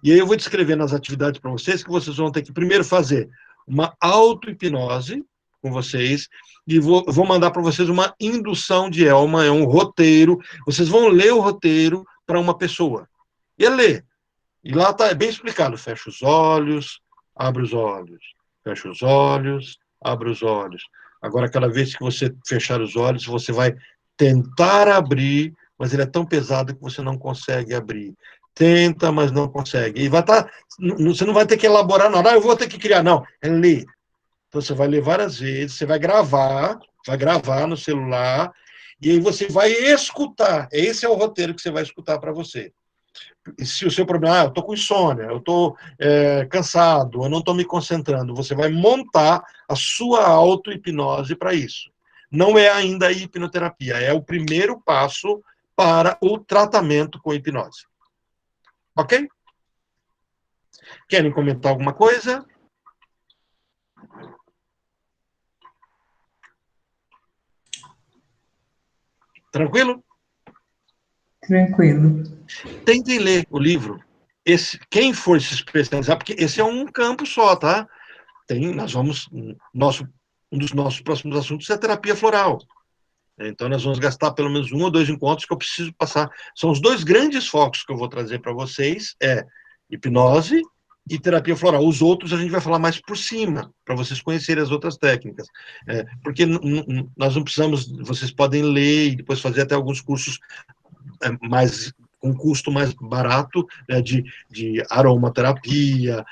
E aí eu vou descrever nas atividades para vocês que vocês vão ter que primeiro fazer uma auto-hipnose com vocês, e vou mandar para vocês uma indução de Elma, é um roteiro, vocês vão ler o roteiro para uma pessoa. E ler. E lá está bem explicado, fecha os olhos, abre os olhos, Fecha os olhos, abre os olhos. Agora, cada vez que você fechar os olhos, você vai tentar abrir, mas ele é tão pesado que você não consegue abrir. Tenta, mas não consegue. E vai estar. Você não vai ter que elaborar nada. Eu vou ter que criar. Não, é ler. Então, você vai ler várias vezes, você vai gravar no celular, e aí você vai escutar. Esse é o roteiro que você vai escutar para você. E se o seu problema, eu estou com insônia, eu estou cansado, eu não estou me concentrando, você vai montar a sua auto-hipnose para isso. Não é ainda a hipnoterapia, é o primeiro passo para o tratamento com hipnose. Ok? Querem comentar alguma coisa? Tranquilo? Tranquilo. Tentem ler o livro. Quem for se especializar, porque esse é um campo só, tá? Um dos nossos próximos assuntos é a terapia floral. Então, nós vamos gastar pelo menos 1 ou 2 encontros que eu preciso passar. São os 2 grandes focos que eu vou trazer para vocês, hipnose e terapia floral. Os outros a gente vai falar mais por cima, para vocês conhecerem as outras técnicas. Porque nós não precisamos, vocês podem ler e depois fazer até alguns cursos com custo mais barato, né, de aromaterapia,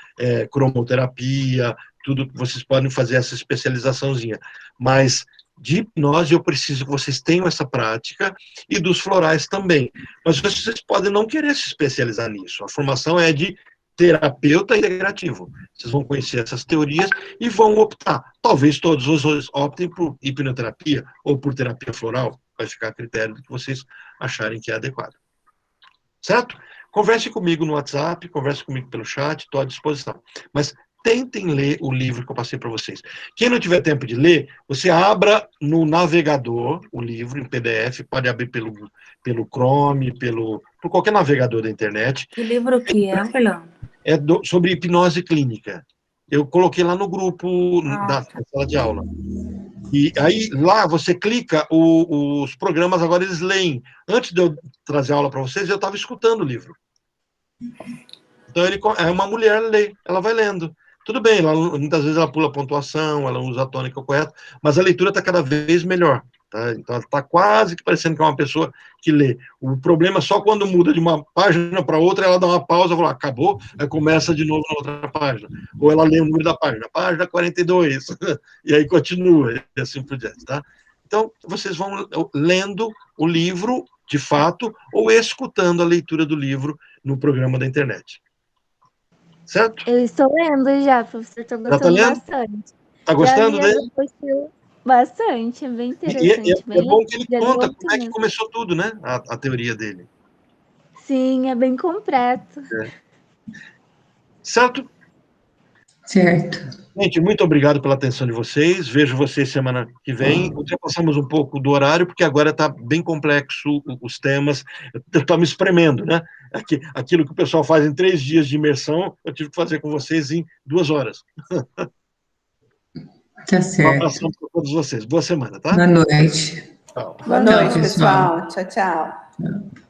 cromoterapia, tudo, vocês podem fazer essa especializaçãozinha. Mas de hipnose eu preciso que vocês tenham essa prática, e dos florais também. Mas vocês podem não querer se especializar nisso. A formação é de terapeuta integrativo. Vocês vão conhecer essas teorias e vão optar. Talvez todos os optem por hipnoterapia ou por terapia floral. Vai ficar a critério do que vocês acharem que é adequado. Certo? Converse comigo no WhatsApp, converse comigo pelo chat, estou à disposição. Mas tentem ler o livro que eu passei para vocês. Quem não tiver tempo de ler, você abra no navegador o livro em PDF, pode abrir pelo Chrome, por qualquer navegador da internet. Que livro que é, Fernando? Sobre hipnose clínica. Eu coloquei lá no grupo da sala de aula. E aí, lá, você clica, os programas agora eles leem. Antes de eu trazer a aula para vocês, eu estava escutando o livro. Então, uma mulher lê, ela vai lendo. Tudo bem, muitas vezes ela pula a pontuação, ela usa a tônica correta, mas a leitura está cada vez melhor. Tá? Então, ela está quase que parecendo que é uma pessoa que lê. O problema é só quando muda de uma página para outra, ela dá uma pausa, fala, acabou, aí começa de novo na outra página. Ou ela lê o número da página 42, e aí continua, e assim por diante. Tá? Então, vocês vão lendo o livro, de fato, ou escutando a leitura do livro no programa da internet. Certo? Eu estou lendo já, professor, estou gostando bastante. Está gostando dele? Bastante, é bem interessante. É bom que ele conta como é que começou tudo, né? A teoria dele. Sim, é bem completo. Certo? Certo. Gente, muito obrigado pela atenção de vocês. Vejo vocês semana que vem. Ultrapassamos um pouco do horário, porque agora está bem complexo os temas. Eu estou me espremendo, né? Aquilo que o pessoal faz em 3 dias de imersão, eu tive que fazer com vocês em 2 horas. Tá certo. Um abraço para todos vocês. Boa semana, tá? Boa noite. Tchau. Boa noite, pessoal. Tchau, tchau. Tchau.